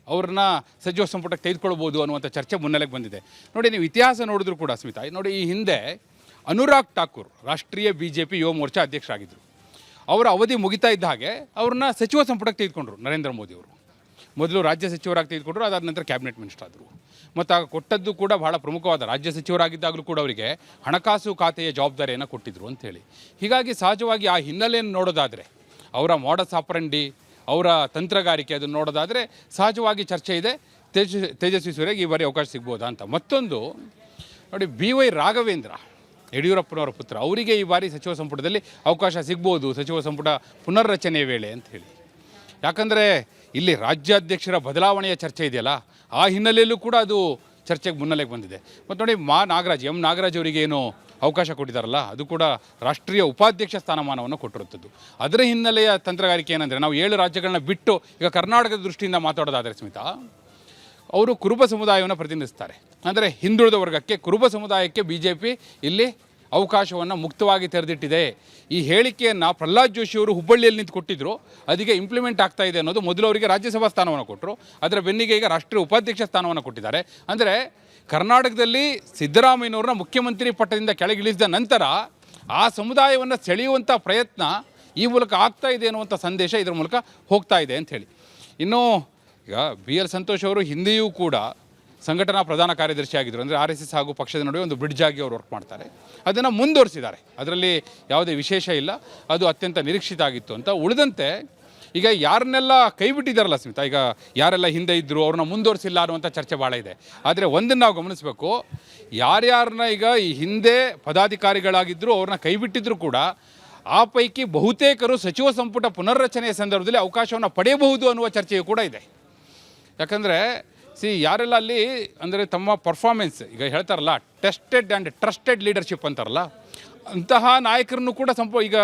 ಅವ್ರನ್ನ ಸಚಿವ ಸಂಪುಟಕ್ಕೆ ತೆಗೆದುಕೊಳ್ಬೋದು ಅನ್ನುವಂಥ ಚರ್ಚೆ ಮುನ್ನೆಲೆಗೆ ಬಂದಿದೆ. ನೋಡಿ, ನೀವು ಇತಿಹಾಸ ನೋಡಿದ್ರು ಕೂಡ ಸ್ಮಿತಾ, ನೋಡಿ, ಈ ಹಿಂದೆ ಅನುರಾಗ್ ಠಾಕೂರ್ ರಾಷ್ಟ್ರೀಯ ಬಿಜೆಪಿ ಯುವ ಮೋರ್ಚಾ ಅಧ್ಯಕ್ಷರಾಗಿದ್ದರು. ಅವರ ಅವಧಿ ಮುಗಿತಾ ಇದ್ದ ಹಾಗೆ ಅವ್ರನ್ನ ಸಚಿವ ಸಂಪುಟಕ್ಕೆ ತೆಗೆದುಕೊಂಡ್ರು ನರೇಂದ್ರ ಮೋದಿ ಅವರು. ಮೊದಲು ರಾಜ್ಯ ಸಚಿವರಾಗಿ ತೆಗೆದುಕೊಂಡ್ರು, ಅದಾದ ನಂತರ ಕ್ಯಾಬಿನೆಟ್ ಮಿನಿಸ್ಟರ್ ಆದರು. ಮತ್ತು ಆಗ ಕೊಟ್ಟದ್ದು ಕೂಡ ಬಹಳ ಪ್ರಮುಖವಾದ, ರಾಜ್ಯ ಸಚಿವರಾಗಿದ್ದಾಗಲೂ ಕೂಡ ಅವರಿಗೆ ಹಣಕಾಸು ಖಾತೆಯ ಜವಾಬ್ದಾರಿಯನ್ನು ಕೊಟ್ಟಿದ್ದರು ಅಂಥೇಳಿ. ಹೀಗಾಗಿ ಸಹಜವಾಗಿ ಆ ಹಿನ್ನೆಲೆಯನ್ನು ನೋಡೋದಾದರೆ, ಅವರ ಮಾಡಸ್ ಆಪರಂಡಿ, ಅವರ ತಂತ್ರಗಾರಿಕೆ ಅದನ್ನು ನೋಡೋದಾದರೆ ಸಹಜವಾಗಿ ಚರ್ಚೆ ಇದೆ, ತೇಜಸ್ವಿ ಸೂರ್ಯಗೆ ಈ ಬಾರಿ ಅವಕಾಶ ಸಿಗ್ಬೋದಾ ಅಂತ. ಮತ್ತೊಂದು ನೋಡಿ, BY ರಾಘವೇಂದ್ರ, ಯಡಿಯೂರಪ್ಪನವರ ಪುತ್ರ, ಅವರಿಗೆ ಈ ಬಾರಿ ಸಚಿವ ಸಂಪುಟದಲ್ಲಿ ಅವಕಾಶ ಸಿಗ್ಬೋದು, ಸಚಿವ ಸಂಪುಟ ಪುನರ್ರಚನೆಯ ವೇಳೆ ಅಂತ ಹೇಳಿ. ಯಾಕಂದರೆ ಇಲ್ಲಿ ರಾಜ್ಯಾಧ್ಯಕ್ಷರ ಬದಲಾವಣೆಯ ಚರ್ಚೆ ಇದೆಯಲ್ಲ, ಆ ಹಿನ್ನೆಲೆಯಲ್ಲೂ ಕೂಡ ಅದು ಚರ್ಚೆಗೆ ಮುನ್ನೆಲೆಗೆ ಬಂದಿದೆ. ಮತ್ತು ನೋಡಿ ಎಂ ನಾಗರಾಜ್ ಅವರಿಗೆ ಏನು ಅವಕಾಶ ಕೊಟ್ಟಿದ್ದಾರಲ್ಲ, ಅದು ಕೂಡ ರಾಷ್ಟ್ರೀಯ ಉಪಾಧ್ಯಕ್ಷ ಸ್ಥಾನಮಾನವನ್ನು ಕೊಟ್ಟಿರುತ್ತದೆ. ಅದರ ಹಿನ್ನೆಲೆಯ ತಂತ್ರಗಾರಿಕೆ ಏನಂದರೆ, ನಾವು 7 ರಾಜ್ಯಗಳನ್ನ ಬಿಟ್ಟು ಈಗ ಕರ್ನಾಟಕದ ದೃಷ್ಟಿಯಿಂದ ಮಾತಾಡೋದಾದರೆ ಸ್ಮಿತಾ, ಅವರು ಕುರುಬ ಸಮುದಾಯವನ್ನು ಪ್ರತಿನಿಧಿಸ್ತಾರೆ. ಅಂದರೆ ಹಿಂದುಳಿದ ವರ್ಗಕ್ಕೆ, ಕುರುಬ ಸಮುದಾಯಕ್ಕೆ BJP ಇಲ್ಲಿ ಅವಕಾಶವನ್ನು ಮುಕ್ತವಾಗಿ ತೆರೆದಿಟ್ಟಿದೆ. ಈ ಹೇಳಿಕೆಯನ್ನು ಪ್ರಹ್ಲಾದ್ ಜೋಶಿಯವರು ಹುಬ್ಬಳ್ಳಿಯಲ್ಲಿ ನಿಂತು ಕೊಟ್ಟಿದ್ದರು, ಅದಕ್ಕೆ ಇಂಪ್ಲಿಮೆಂಟ್ ಆಗ್ತಾ ಇದೆ ಅನ್ನೋದು. ಮೊದಲು ಅವರಿಗೆ ರಾಜ್ಯಸಭಾ ಸ್ಥಾನವನ್ನು ಕೊಟ್ಟರು, ಅದರ ಬೆನ್ನಿಗೆ ಈಗ ರಾಷ್ಟ್ರೀಯ ಉಪಾಧ್ಯಕ್ಷ ಸ್ಥಾನವನ್ನು ಕೊಟ್ಟಿದ್ದಾರೆ. ಅಂದರೆ ಕರ್ನಾಟಕದಲ್ಲಿ ಸಿದ್ದರಾಮಯ್ಯನವ್ರನ್ನ ಮುಖ್ಯಮಂತ್ರಿ ಪಟ್ಟದಿಂದ ಕೆಳಗಿಳಿಸಿದ ನಂತರ ಆ ಸಮುದಾಯವನ್ನು ಸೆಳೆಯುವಂಥ ಪ್ರಯತ್ನ ಈ ಮೂಲಕ ಆಗ್ತಾ ಇದೆ ಅನ್ನುವಂಥ ಸಂದೇಶ ಇದರ ಮೂಲಕ ಹೋಗ್ತಾ ಇದೆ ಅಂಥೇಳಿ. ಇನ್ನು ಈಗ BL ಸಂತೋಷ್ ಅವರು ಹಿಂದೆಯೂ ಕೂಡ ಸಂಘಟನಾ ಪ್ರಧಾನ ಕಾರ್ಯದರ್ಶಿ ಆಗಿದ್ದರು. ಅಂದರೆ RSS ಹಾಗೂ ಪಕ್ಷದ ನಡುವೆ ಒಂದು ಬ್ರಿಡ್ಜ್ ಆಗಿ ಅವರು ವರ್ಕ್ ಮಾಡ್ತಾರೆ. ಅದನ್ನು ಮುಂದುವರಿಸಿದ್ದಾರೆ, ಅದರಲ್ಲಿ ಯಾವುದೇ ವಿಶೇಷ ಇಲ್ಲ, ಅದು ಅತ್ಯಂತ ನಿರೀಕ್ಷಿತ ಆಗಿತ್ತು ಅಂತ. ಉಳಿದಂತೆ ಈಗ ಯಾರನ್ನೆಲ್ಲ ಕೈ ಬಿಟ್ಟಿದ್ದಾರಲ್ಲ ಸ್ಮಿತಾ, ಈಗ ಯಾರೆಲ್ಲ ಹಿಂದೆ ಇದ್ದರು ಅವ್ರನ್ನ ಮುಂದುವರಿಸಿಲ್ಲ ಅನ್ನುವಂಥ ಚರ್ಚೆ ಭಾಳ ಇದೆ. ಆದರೆ ಒಂದನ್ನು ನಾವು ಗಮನಿಸಬೇಕು, ಯಾರ್ಯಾರನ್ನ ಈಗ ಈ ಹಿಂದೆ ಪದಾಧಿಕಾರಿಗಳಾಗಿದ್ದರು ಅವ್ರನ್ನ ಕೈ ಬಿಟ್ಟಿದ್ರು ಕೂಡ ಆ ಪೈಕಿ ಬಹುತೇಕರು ಸಚಿವ ಸಂಪುಟ ಪುನರ್ರಚನೆಯ ಸಂದರ್ಭದಲ್ಲಿ ಅವಕಾಶವನ್ನು ಪಡೆಯಬಹುದು ಅನ್ನುವ ಚರ್ಚೆಯೂ ಕೂಡ ಇದೆ. ಯಾಕಂದರೆ ಯಾರೆಲ್ಲ ಅಲ್ಲಿ ಅಂದರೆ ತಮ್ಮ ಪರ್ಫಾರ್ಮೆನ್ಸ್, ಈಗ ಹೇಳ್ತಾರಲ್ಲ ಟೆಸ್ಟೆಡ್ ಆ್ಯಂಡ್ ಟ್ರಸ್ಟೆಡ್ ಲೀಡರ್ಶಿಪ್ ಅಂತಾರಲ್ಲ, ಅಂತಹ ನಾಯಕರನ್ನು ಕೂಡ ಈಗ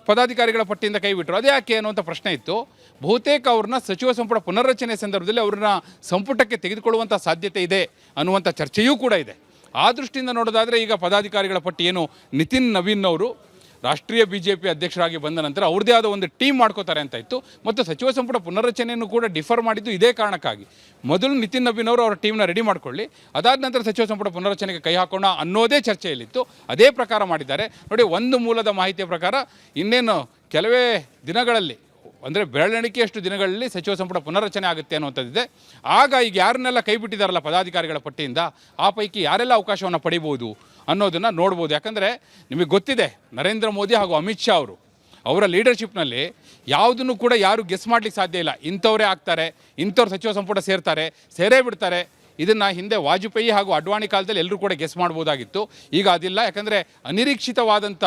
ಪದಾಧಿಕಾರಿಗಳ ಪಟ್ಟಿಯಿಂದ ಕೈಬಿಟ್ಟರು. ಅದೇ ಯಾಕೆ ಅನ್ನುವಂಥ ಪ್ರಶ್ನೆ ಇತ್ತು. ಬಹುತೇಕ ಅವ್ರನ್ನ ಸಚಿವ ಸಂಪುಟ ಪುನರ್ರಚನೆ ಸಂದರ್ಭದಲ್ಲಿ ಅವ್ರನ್ನ ಸಂಪುಟಕ್ಕೆ ತೆಗೆದುಕೊಳ್ಳುವಂಥ ಸಾಧ್ಯತೆ ಇದೆ ಅನ್ನುವಂಥ ಚರ್ಚೆಯೂ ಕೂಡ ಇದೆ. ಆ ದೃಷ್ಟಿಯಿಂದ ನೋಡೋದಾದರೆ ಈಗ ಪದಾಧಿಕಾರಿಗಳ ಪಟ್ಟಿ ಏನು ನಿತಿನ್ ನವೀನ್ ಅವರು ರಾಷ್ಟ್ರೀಯ BJP ಅಧ್ಯಕ್ಷರಾಗಿ ಬಂದ ನಂತರ ಅವ್ರದ್ದೇ ಆದ ಒಂದು ಟೀಮ್ ಮಾಡ್ಕೋತಾರೆ ಅಂತ ಇತ್ತು. ಮತ್ತು ಸಚಿವ ಸಂಪುಟ ಪುನರ್ರಚನೆಯನ್ನು ಕೂಡ ಡಿಫರ್ ಮಾಡಿದ್ದು ಇದೇ ಕಾರಣಕ್ಕಾಗಿ. ಮೊದಲು ನಿತಿನ್ ನವೀನ್ ಅವರು ಅವರ ಟೀಮ್ನ ರೆಡಿ ಮಾಡ್ಕೊಳ್ಳಿ, ಅದಾದ ನಂತರ ಸಚಿವ ಸಂಪುಟ ಪುನರ್ರಚನೆಗೆ ಕೈ ಹಾಕೋಣ ಅನ್ನೋದೇ ಚರ್ಚೆಯಲ್ಲಿತ್ತು. ಅದೇ ಪ್ರಕಾರ ಮಾಡಿದ್ದಾರೆ. ನೋಡಿ, ಒಂದು ಮೂಲದ ಮಾಹಿತಿಯ ಪ್ರಕಾರ ಇನ್ನೇನು ಕೆಲವೇ ದಿನಗಳಲ್ಲಿ, ಅಂದರೆ ಬೆರಳೆಣಿಕೆಯಷ್ಟು ದಿನಗಳಲ್ಲಿ ಸಚಿವ ಸಂಪುಟ ಪುನರ್ರಚನೆ ಆಗುತ್ತೆ ಅನ್ನುವಂಥದ್ದಿದೆ. ಆಗ ಈಗ ಯಾರನ್ನೆಲ್ಲ ಕೈ ಬಿಟ್ಟಿದ್ದಾರಲ್ಲ ಪದಾಧಿಕಾರಿಗಳ ಪಟ್ಟಿಯಿಂದ, ಆ ಪೈಕಿ ಯಾರೆಲ್ಲ ಅವಕಾಶವನ್ನು ಪಡಿಬೋದು ಅನ್ನೋದನ್ನು ನೋಡ್ಬೋದು. ಯಾಕಂದರೆ ನಿಮಗೆ ಗೊತ್ತಿದೆ, ನರೇಂದ್ರ ಮೋದಿ ಹಾಗೂ ಅಮಿತ್ ಶಾ ಅವರ ಲೀಡರ್ಶಿಪ್ನಲ್ಲಿ ಯಾವುದನ್ನು ಕೂಡ ಯಾರು ಗೆಸ್ ಮಾಡಲಿಕ್ಕೆ ಸಾಧ್ಯ ಇಲ್ಲ. ಇಂಥವರೇ ಆಗ್ತಾರೆ, ಇಂಥವ್ರು ಸಚಿವ ಸಂಪುಟ ಸೇರೇ ಬಿಡ್ತಾರೆ. ಇದನ್ನು ಹಿಂದೆ ವಾಜಪೇಯಿ ಹಾಗೂ ಅಡ್ವಾಣಿ ಕಾಲದಲ್ಲಿ ಎಲ್ಲರೂ ಕೂಡ ಗೆಸ್ ಮಾಡ್ಬೋದಾಗಿತ್ತು. ಈಗ ಅದಿಲ್ಲ. ಯಾಕಂದರೆ ಅನಿರೀಕ್ಷಿತವಾದಂಥ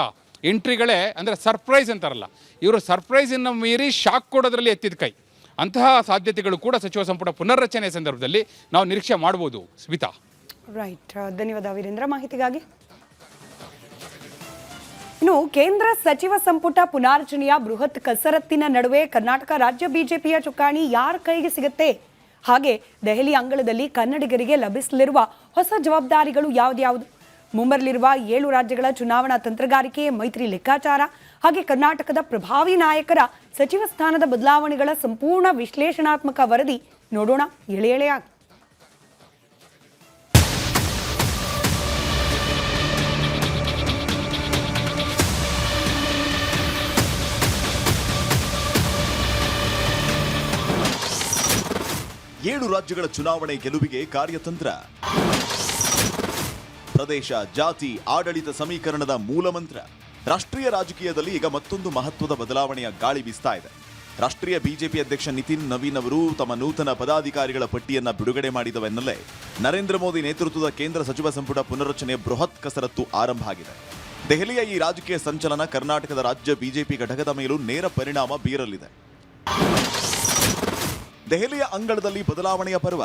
ಎಂಟ್ರಿಗಳೇ, ಅಂದರೆ ಸರ್ಪ್ರೈಸ್ ಅಂತಾರಲ್ಲ, ಇವರು ಸರ್ಪ್ರೈಸನ್ನು ಮೀರಿ ಶಾಕ್ ಕೊಡೋದ್ರಲ್ಲಿ ಎತ್ತಿದ ಕೈ. ಅಂತಹ ಸಾಧ್ಯತೆಗಳು ಕೂಡ ಸಚಿವ ಸಂಪುಟ ಪುನರ್ರಚನೆ ಸಂದರ್ಭದಲ್ಲಿ ನಾವು ನಿರೀಕ್ಷೆ ಮಾಡ್ಬೋದು. ಸ್ಮಿತಾ. ರೈಟ್, ಧನ್ಯವಾದ ವೀರೇಂದ್ರ ಮಾಹಿತಿಗಾಗಿ. ಇನ್ನು ಕೇಂದ್ರ ಸಚಿವ ಸಂಪುಟ ಪುನಾರಚನೆಯ ಬೃಹತ್ ಕಸರತ್ತಿನ ನಡುವೆ ಕರ್ನಾಟಕ ರಾಜ್ಯ BJPಯ ಚುಕ್ಕಾಣಿ ಯಾರ ಕೈಗೆ ಸಿಗುತ್ತೆ, ಹಾಗೆ ದೆಹಲಿ ಅಂಗಳದಲ್ಲಿ ಕನ್ನಡಿಗರಿಗೆ ಲಭಿಸಲಿರುವ ಹೊಸ ಜವಾಬ್ದಾರಿಗಳು ಯಾವ್ದ್ಯಾವುದು, ಮುಂಬರಲಿರುವ 7 ರಾಜ್ಯಗಳ ಚುನಾವಣಾ ತಂತ್ರಗಾರಿಕೆ, ಮೈತ್ರಿ ಲೆಕ್ಕಾಚಾರ, ಹಾಗೆ ಕರ್ನಾಟಕದ ಪ್ರಭಾವಿ ನಾಯಕರ ಸಚಿವ ಸ್ಥಾನದ ಬದಲಾವಣೆಗಳ ಸಂಪೂರ್ಣ ವಿಶ್ಲೇಷಣಾತ್ಮಕ ವರದಿ ನೋಡೋಣ ಎಳೆಯಾಗಿ. ಏಳು ರಾಜ್ಯಗಳ ಚುನಾವಣೆ ಗೆಲುವಿಗೆ ಕಾರ್ಯತಂತ್ರ. ಪ್ರದೇಶ, ಜಾತಿ, ಆಡಳಿತ ಸಮೀಕರಣದ ಮೂಲಮಂತ್ರ. ರಾಷ್ಟ್ರೀಯ ರಾಜಕೀಯದಲ್ಲಿ ಈಗ ಮತ್ತೊಂದು ಮಹತ್ವದ ಬದಲಾವಣೆಯ ಗಾಳಿ ಬೀಸ್ತಾ ಇದೆ. ರಾಷ್ಟ್ರೀಯ BJP ಅಧ್ಯಕ್ಷ ನಿತಿನ್ ನವೀನ್ ಅವರು ತಮ್ಮ ನೂತನ ಪದಾಧಿಕಾರಿಗಳ ಪಟ್ಟಿಯನ್ನ ಬಿಡುಗಡೆ ಮಾಡಿದ ಬೆನ್ನಲ್ಲೇ ನರೇಂದ್ರ ಮೋದಿ ನೇತೃತ್ವದ ಕೇಂದ್ರ ಸಚಿವ ಸಂಪುಟ ಪುನರ್ರಚನೆಯ ಬೃಹತ್ ಕಸರತ್ತು ಆರಂಭ ಆಗಿದೆ. ದೆಹಲಿಯ ಈ ರಾಜಕೀಯ ಸಂಚಲನ ಕರ್ನಾಟಕದ ರಾಜ್ಯ BJP ಘಟಕದ ಮೇಲೂ ನೇರ ಪರಿಣಾಮ ಬೀರಲಿದೆ. ದೆಹಲಿಯ ಅಂಗಳದಲ್ಲಿ ಬದಲಾವಣೆಯ ಪರ್ವ.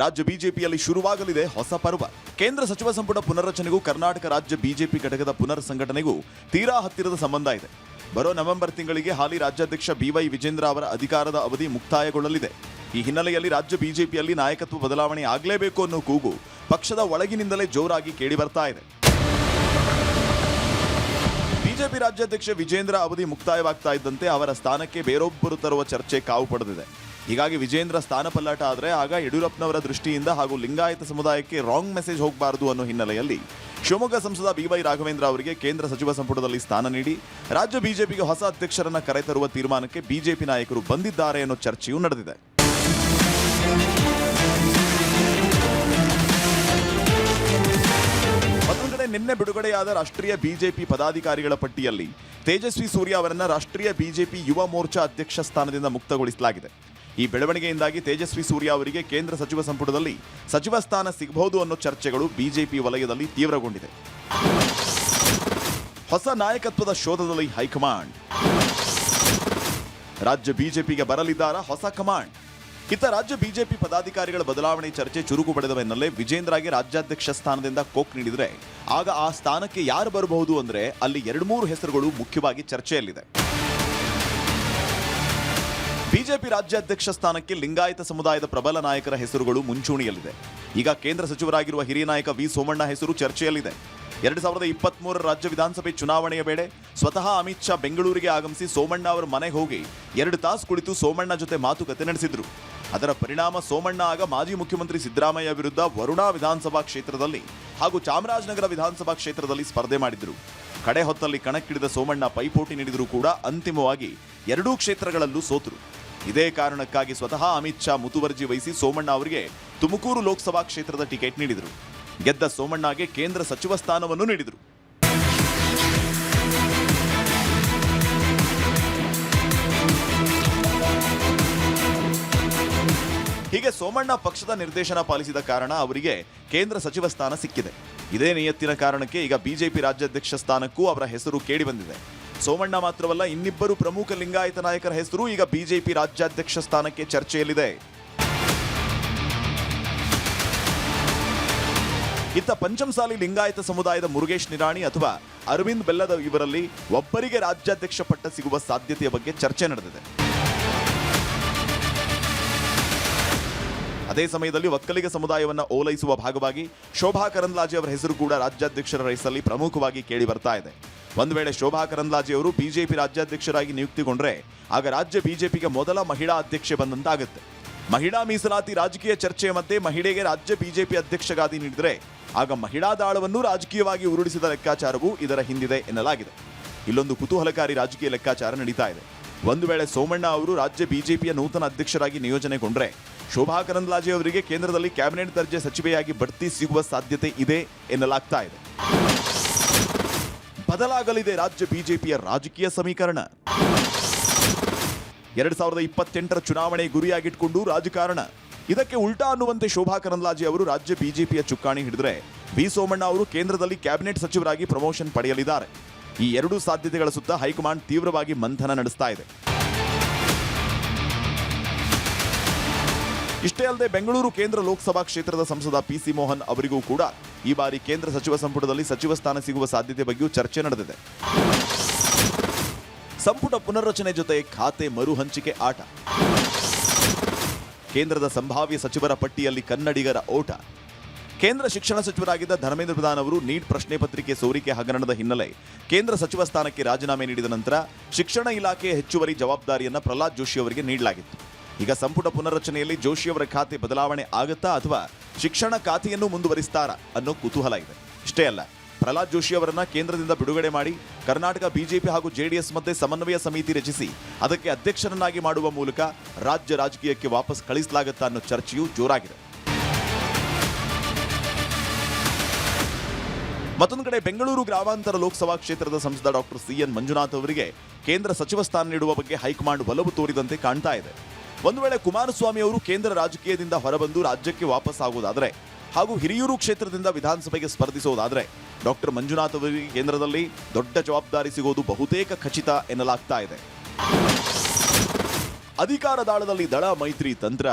ರಾಜ್ಯ BJPಯಲ್ಲಿ ಶುರುವಾಗಲಿದೆ ಹೊಸ ಪರ್ವ. ಕೇಂದ್ರ ಸಚಿವ ಸಂಪುಟ ಪುನರ್ರಚನೆಗೂ ಕರ್ನಾಟಕ ರಾಜ್ಯ BJP ಘಟಕದ ಪುನರ್ ಸಂಘಟನೆಗೂ ತೀರಾ ಹತ್ತಿರದ ಸಂಬಂಧ ಇದೆ. ಬರೋ ನವೆಂಬರ್ ತಿಂಗಳಿಗೆ ಹಾಲಿ ರಾಜ್ಯಾಧ್ಯಕ್ಷ BY ವಿಜೇಂದ್ರ ಅವರ ಅಧಿಕಾರದ ಅವಧಿ ಮುಕ್ತಾಯಗೊಳ್ಳಲಿದೆ. ಈ ಹಿನ್ನೆಲೆಯಲ್ಲಿ ರಾಜ್ಯ BJPಯಲ್ಲಿ ನಾಯಕತ್ವ ಬದಲಾವಣೆ ಆಗಲೇಬೇಕು ಅನ್ನೋ ಕೂಗು ಪಕ್ಷದ ಒಳಗಿನಿಂದಲೇ ಜೋರಾಗಿ ಕೇಳಿ ಬರ್ತಾ ಇದೆ. BJP ರಾಜ್ಯಾಧ್ಯಕ್ಷ ವಿಜೇಂದ್ರ ಅವಧಿ ಮುಕ್ತಾಯವಾಗ್ತಾ ಇದ್ದಂತೆ ಅವರ ಸ್ಥಾನಕ್ಕೆ ಬೇರೊಬ್ಬರು ತರುವ ಚರ್ಚೆ ಕಾವು ಪಡೆದಿದೆ. ಹೀಗಾಗಿ ವಿಜೇಂದ್ರ ಸ್ಥಾನ ಪಲ್ಲಾಟ ಆದರೆ ಆಗ ಯಡಿಯೂರಪ್ಪನವರ ದೃಷ್ಟಿಯಿಂದ ಹಾಗೂ ಲಿಂಗಾಯತ ಸಮುದಾಯಕ್ಕೆ ರಾಂಗ್ ಮೆಸೇಜ್ ಹೋಗಬಾರದು ಅನ್ನೋ ಹಿನ್ನೆಲೆಯಲ್ಲಿ ಶಿವಮೊಗ್ಗ ಸಂಸದ BY ರಾಘವೇಂದ್ರ ಅವರಿಗೆ ಕೇಂದ್ರ ಸಚಿವ ಸಂಪುಟದಲ್ಲಿ ಸ್ಥಾನ ನೀಡಿ ರಾಜ್ಯ BJPಗೆ ಹೊಸ ಅಧ್ಯಕ್ಷರನ್ನ ಕರೆತರುವ ತೀರ್ಮಾನಕ್ಕೆ BJP ನಾಯಕರು ಬಂದಿದ್ದಾರೆ ಅನ್ನೋ ಚರ್ಚೆಯೂ ನಡೆದಿದೆ. ಮತ್ತೊಂದೆಡೆ ನಿನ್ನೆ ಬಿಡುಗಡೆಯಾದ ರಾಷ್ಟ್ರೀಯ BJP ಪದಾಧಿಕಾರಿಗಳ ಪಟ್ಟಿಯಲ್ಲಿ ತೇಜಸ್ವಿ ಸೂರ್ಯ ಅವರನ್ನ ರಾಷ್ಟ್ರೀಯ BJP ಯುವ ಮೋರ್ಚಾ ಅಧ್ಯಕ್ಷ ಸ್ಥಾನದಿಂದ ಮುಕ್ತಗೊಳಿಸಲಾಗಿದೆ. ಈ ಬೆಳವಣಿಗೆಯಿಂದಾಗಿ ತೇಜಸ್ವಿ ಸೂರ್ಯ ಅವರಿಗೆ ಕೇಂದ್ರ ಸಚಿವ ಸಂಪುಟದಲ್ಲಿ ಸಚಿವ ಸ್ಥಾನ ಸಿಗಬಹುದು ಅನ್ನೋ ಚರ್ಚೆಗಳು BJP ವಲಯದಲ್ಲಿ ತೀವ್ರಗೊಂಡಿದೆ. ಹೊಸ ನಾಯಕತ್ವದ ಶೋಧದಲ್ಲಿ ಹೈಕಮಾಂಡ್. ರಾಜ್ಯ BJPಗೆ ಬರಲಿದ್ದಾರಾ ಹೊಸ ಕಮಾಂಡ್? ಇತ್ತ ರಾಜ್ಯ ಬಿಜೆಪಿ ಪದಾಧಿಕಾರಿಗಳ ಬದಲಾವಣೆ ಚರ್ಚೆ ಚುರುಕು ಪಡೆದ ಬೆನ್ನಲ್ಲೇ ವಿಜೇಂದ್ರಗೆ ರಾಜ್ಯಾಧ್ಯಕ್ಷ ಸ್ಥಾನದಿಂದ ಕೋಕ್ ನೀಡಿದರೆ ಆಗ ಆ ಸ್ಥಾನಕ್ಕೆ ಯಾರು ಬರಬಹುದು ಅಂದ್ರೆ ಅಲ್ಲಿ 2-3 ಹೆಸರುಗಳು ಮುಖ್ಯವಾಗಿ ಚರ್ಚೆಯಲ್ಲಿದೆ. ಬಿಜೆಪಿ ರಾಜ್ಯಾಧ್ಯಕ್ಷ ಸ್ಥಾನಕ್ಕೆ ಲಿಂಗಾಯತ ಸಮುದಾಯದ ಪ್ರಬಲ ನಾಯಕರ ಹೆಸರುಗಳು ಮುಂಚೂಣಿಯಲ್ಲಿದೆ. ಈಗ ಕೇಂದ್ರ ಸಚಿವರಾಗಿರುವ ಹಿರಿಯ ನಾಯಕ ವಿ ಸೋಮಣ್ಣ ಹೆಸರು ಚರ್ಚೆಯಲ್ಲಿದೆ. 2023 ರಾಜ್ಯ ವಿಧಾನಸಭೆ ಚುನಾವಣೆಯ ವೇಳೆ ಸ್ವತಃ ಅಮಿತ್ ಶಾ ಬೆಂಗಳೂರಿಗೆ ಆಗಮಿಸಿ ಸೋಮಣ್ಣ ಅವರ ಮನೆಗೆ ಹೋಗಿ 2 ತಾಸು ಕುಳಿತು ಸೋಮಣ್ಣ ಜೊತೆ ಮಾತುಕತೆ ನಡೆಸಿದ್ರು. ಅದರ ಪರಿಣಾಮ ಸೋಮಣ್ಣ ಆಗ ಮಾಜಿ ಮುಖ್ಯಮಂತ್ರಿ ಸಿದ್ದರಾಮಯ್ಯ ವಿರುದ್ಧ ವರುಣಾ ವಿಧಾನಸಭಾ ಕ್ಷೇತ್ರದಲ್ಲಿ ಹಾಗೂ ಚಾಮರಾಜನಗರ ವಿಧಾನಸಭಾ ಕ್ಷೇತ್ರದಲ್ಲಿ ಸ್ಪರ್ಧೆ ಮಾಡಿದ್ರು. ಕಡೆ ಹೊತ್ತಲ್ಲಿ ಕಣಕ್ಕಿಳಿದ ಸೋಮಣ್ಣ ಪೈಪೋಟಿ ನೀಡಿದರೂ ಕೂಡ ಅಂತಿಮವಾಗಿ 2 ಕ್ಷೇತ್ರಗಳಲ್ಲೂ ಸೋತರು. ಇದೇ ಕಾರಣಕ್ಕಾಗಿ ಸ್ವತಃ ಅಮಿತ್ ಶಾ ಮುತುವರ್ಜಿ ವಹಿಸಿ ಸೋಮಣ್ಣ ಅವರಿಗೆ ತುಮಕೂರು ಲೋಕಸಭಾ ಕ್ಷೇತ್ರದ ಟಿಕೆಟ್ ನೀಡಿದರು. ಗೆದ್ದ ಸೋಮಣ್ಣಗೆ ಕೇಂದ್ರ ಸಚಿವ ಸ್ಥಾನವನ್ನು ನೀಡಿದರು. ಹೀಗೆ ಸೋಮಣ್ಣ ಪಕ್ಷದ ನಿರ್ದೇಶನ ಪಾಲಿಸಿದ ಕಾರಣ ಅವರಿಗೆ ಕೇಂದ್ರ ಸಚಿವ ಸ್ಥಾನ ಸಿಕ್ಕಿದೆ. ಇದೇ ನಿಯತ್ತಿನ ಕಾರಣಕ್ಕೆ ಈಗ ಬಿಜೆಪಿ ರಾಜ್ಯಾಧ್ಯಕ್ಷ ಸ್ಥಾನಕ್ಕೂ ಅವರ ಹೆಸರು ಕೇಳಿ ಬಂದಿದೆ. ಸೋಮಣ್ಣ ಮಾತ್ರವಲ್ಲ, ಇನ್ನಿಬ್ಬರು ಪ್ರಮುಖ ಲಿಂಗಾಯತ ನಾಯಕರ ಹೆಸರು ಈಗ ಬಿಜೆಪಿ ರಾಜ್ಯಾಧ್ಯಕ್ಷ ಸ್ಥಾನಕ್ಕೆ ಚರ್ಚೆಯಲ್ಲಿದೆ. ಇತ್ತ ಪಂಚಮಸಾಲಿ ಲಿಂಗಾಯತ ಸಮುದಾಯದ ಮುರುಗೇಶ್ ನಿರಾಣಿ ಅಥವಾ ಅರವಿಂದ್ ಬೆಲ್ಲದ ಇವರಲ್ಲಿ ಒಬ್ಬರಿಗೆ ರಾಜ್ಯಾಧ್ಯಕ್ಷ ಪಟ್ಟ ಸಿಗುವ ಸಾಧ್ಯತೆಯ ಬಗ್ಗೆ ಚರ್ಚೆ ನಡೆದಿದೆ. ಅದೇ ಸಮಯದಲ್ಲಿ ಒಕ್ಕಲಿಗ ಸಮುದಾಯವನ್ನು ಓಲೈಸುವ ಭಾಗವಾಗಿ ಶೋಭಾ ಕರಂದ್ಲಾಜೆ ಅವರ ಹೆಸರು ಕೂಡ ರಾಜ್ಯಾಧ್ಯಕ್ಷರ ರೇಸಲ್ಲಿ ಪ್ರಮುಖವಾಗಿ ಕೇಳಿ ಬರ್ತಾ ಇದೆ. ಒಂದು ವೇಳೆ ಶೋಭಾ ಕರಂದ್ಲಾಜೆ ಅವರು ಬಿಜೆಪಿ ರಾಜ್ಯಾಧ್ಯಕ್ಷರಾಗಿ ನಿಯುಕ್ತಿಗೊಂಡ್ರೆ ಆಗ ರಾಜ್ಯ ಬಿಜೆಪಿಗೆ ಮೊದಲ ಮಹಿಳಾ ಅಧ್ಯಕ್ಷೆ ಬಂದಂತಾಗುತ್ತೆ. ಮಹಿಳಾ ಮೀಸಲಾತಿ ರಾಜಕೀಯ ಚರ್ಚೆಯ ಮಧ್ಯೆ ಮಹಿಳೆಗೆ ರಾಜ್ಯ ಬಿಜೆಪಿ ಅಧ್ಯಕ್ಷ ಗಾದಿ ನೀಡಿದರೆ ಆಗ ಮಹಿಳಾ ದಾಳವನ್ನು ರಾಜಕೀಯವಾಗಿ ಉರುಳಿಸಿದ ಲೆಕ್ಕಾಚಾರವೂ ಇದರ ಹಿಂದಿದೆ ಎನ್ನಲಾಗಿದೆ. ಇಲ್ಲೊಂದು ಕುತೂಹಲಕಾರಿ ರಾಜಕೀಯ ಲೆಕ್ಕಾಚಾರ ನಡೀತಾ ಇದೆ. ಒಂದು ವೇಳೆ ಸೋಮಣ್ಣ ಅವರು ರಾಜ್ಯ ಬಿಜೆಪಿಯ ನೂತನ ಅಧ್ಯಕ್ಷರಾಗಿ ನಿಯೋಜನೆಗೊಂಡ್ರೆ ಶೋಭಾ ಕರಂದ್ಲಾಜೆ ಅವರಿಗೆ ಕೇಂದ್ರದಲ್ಲಿ ಕ್ಯಾಬಿನೆಟ್ ದರ್ಜೆ ಸಚಿವೆಯಾಗಿ ಬಡ್ತಿ ಸಿಗುವ ಸಾಧ್ಯತೆ ಇದೆ ಎನ್ನಲಾಗ್ತಾ ಇದೆ. ಬದಲಾಗಲಿದೆ ರಾಜ್ಯ ಬಿಜೆಪಿಯ ರಾಜಕೀಯ ಸಮೀಕರಣ. 2028ರ ಚುನಾವಣೆ ಗುರಿಯಾಗಿಟ್ಕೊಂಡು ರಾಜಕಾರಣ. ಇದಕ್ಕೆ ಉಲ್ಟಾ ಅನ್ನುವಂತೆ ಶೋಭಾ ಕರಂದ್ಲಾಜೆ ಅವರು ರಾಜ್ಯ ಬಿಜೆಪಿಯ ಚುಕ್ಕಾಣಿ ಹಿಡಿದರೆ ವಿ ಸೋಮಣ್ಣ ಅವರು ಕೇಂದ್ರದಲ್ಲಿ ಕ್ಯಾಬಿನೆಟ್ ಸಚಿವರಾಗಿ ಪ್ರಮೋಷನ್ ಪಡೆಯಲಿದ್ದಾರೆ. ಈ 2 ಸಾಧ್ಯತೆಗಳ ಸುತ್ತ ಹೈಕಮಾಂಡ್ ತೀವ್ರವಾಗಿ ಮಂಥನ ನಡೆಸ್ತಾ ಇದೆ. ಇಷ್ಟೇ ಅಲ್ಲದೆ ಬೆಂಗಳೂರು ಕೇಂದ್ರ ಲೋಕಸಭಾ ಕ್ಷೇತ್ರದ ಸಂಸದ ಪಿಸಿ ಮೋಹನ್ ಅವರಿಗೂ ಕೂಡ ಈ ಬಾರಿ ಕೇಂದ್ರ ಸಚಿವ ಸಂಪುಟದಲ್ಲಿ ಸಚಿವ ಸ್ಥಾನ ಸಿಗುವ ಸಾಧ್ಯತೆ ಬಗ್ಗೆಯೂ ಚರ್ಚೆ ನಡೆದಿದೆ. ಸಂಪುಟ ಪುನರ್ರಚನೆ ಜೊತೆ ಖಾತೆ ಮರು ಹಂಚಿಕೆ ಆಟ. ಕೇಂದ್ರದ ಸಂಭಾವ್ಯ ಸಚಿವರ ಪಟ್ಟಿಯಲ್ಲಿ ಕನ್ನಡಿಗರ ಓಟ. ಕೇಂದ್ರ ಶಿಕ್ಷಣ ಸಚಿವರಾಗಿದ್ದ ಧರ್ಮೇಂದ್ರ ಪ್ರಧಾನ್ ಅವರು ನೀಟ್ ಪ್ರಶ್ನೆ ಪತ್ರಿಕೆ ಸೋರಿಕೆ ಹಗರಣದ ಹಿನ್ನೆಲೆ ಕೇಂದ್ರ ಸಚಿವ ಸ್ಥಾನಕ್ಕೆ ರಾಜೀನಾಮೆ ನೀಡಿದ ನಂತರ ಶಿಕ್ಷಣ ಇಲಾಖೆಯ ಹೆಚ್ಚುವರಿ ಜವಾಬ್ದಾರಿಯನ್ನು ಪ್ರಹ್ಲಾದ್ ಜೋಶಿ ಅವರಿಗೆ ನೀಡಲಾಗಿತ್ತು. ಈಗ ಸಂಪುಟ ಪುನರ್ರಚನೆಯಲ್ಲಿ ಜೋಶಿ ಅವರ ಖಾತೆ ಬದಲಾವಣೆ ಆಗುತ್ತಾ ಅಥವಾ ಶಿಕ್ಷಣ ಖಾತೆಯನ್ನು ಮುಂದುವರಿಸ್ತಾರಾ ಅನ್ನೋ ಕುತೂಹಲ ಇದೆ. ಇಷ್ಟೇ ಅಲ್ಲ, ಪ್ರಹ್ಲಾದ್ ಜೋಶಿ ಅವರನ್ನ ಕೇಂದ್ರದಿಂದ ಬಿಡುಗಡೆ ಮಾಡಿ ಕರ್ನಾಟಕ ಬಿಜೆಪಿ ಹಾಗೂ ಜೆಡಿಎಸ್ ಮಧ್ಯೆ ಸಮನ್ವಯ ಸಮಿತಿ ರಚಿಸಿ ಅದಕ್ಕೆ ಅಧ್ಯಕ್ಷರನ್ನಾಗಿ ಮಾಡುವ ಮೂಲಕ ರಾಜ್ಯ ರಾಜಕೀಯಕ್ಕೆ ವಾಪಸ್ ಕಳಿಸಲಾಗುತ್ತಾ ಅನ್ನೋ ಚರ್ಚೆಯೂ ಜೋರಾಗಿದೆ. ಮತ್ತೊಂದು ಕಡೆ ಬೆಂಗಳೂರು ಗ್ರಾಮಾಂತರ ಲೋಕಸಭಾ ಕ್ಷೇತ್ರದ ಸಂಸದ ಡಾಕ್ಟರ್ ಸಿಎನ್ ಮಂಜುನಾಥ್ ಅವರಿಗೆ ಕೇಂದ್ರ ಸಚಿವ ಸ್ಥಾನ ನೀಡುವ ಬಗ್ಗೆ ಹೈಕಮಾಂಡ್ ಒಲವು ತೋರಿದಂತೆ ಕಾಣ್ತಾ ಇದೆ. ಒಂದು ವೇಳೆ ಕುಮಾರಸ್ವಾಮಿ ಅವರು ಕೇಂದ್ರ ರಾಜಕೀಯದಿಂದ ಹೊರಬಂದು ರಾಜ್ಯಕ್ಕೆ ವಾಪಸ್ ಆಗುವುದಾದರೆ ಹಾಗೂ ಹಿರಿಯೂರು ಕ್ಷೇತ್ರದಿಂದ ವಿಧಾನಸಭೆಗೆ ಸ್ಪರ್ಧಿಸುವುದಾದರೆ ಡಾಕ್ಟರ್ ಮಂಜುನಾಥ್ ಅವರಿಗೆ ಕೇಂದ್ರದಲ್ಲಿ ದೊಡ್ಡ ಜವಾಬ್ದಾರಿ ಸಿಗೋದು ಬಹುತೇಕ ಖಚಿತ ಎನ್ನಲಾಗ್ತಾ ಇದೆ. ಅಧಿಕಾರ ದಾಳದಲ್ಲಿ ದಳ ಮೈತ್ರಿ ತಂತ್ರ.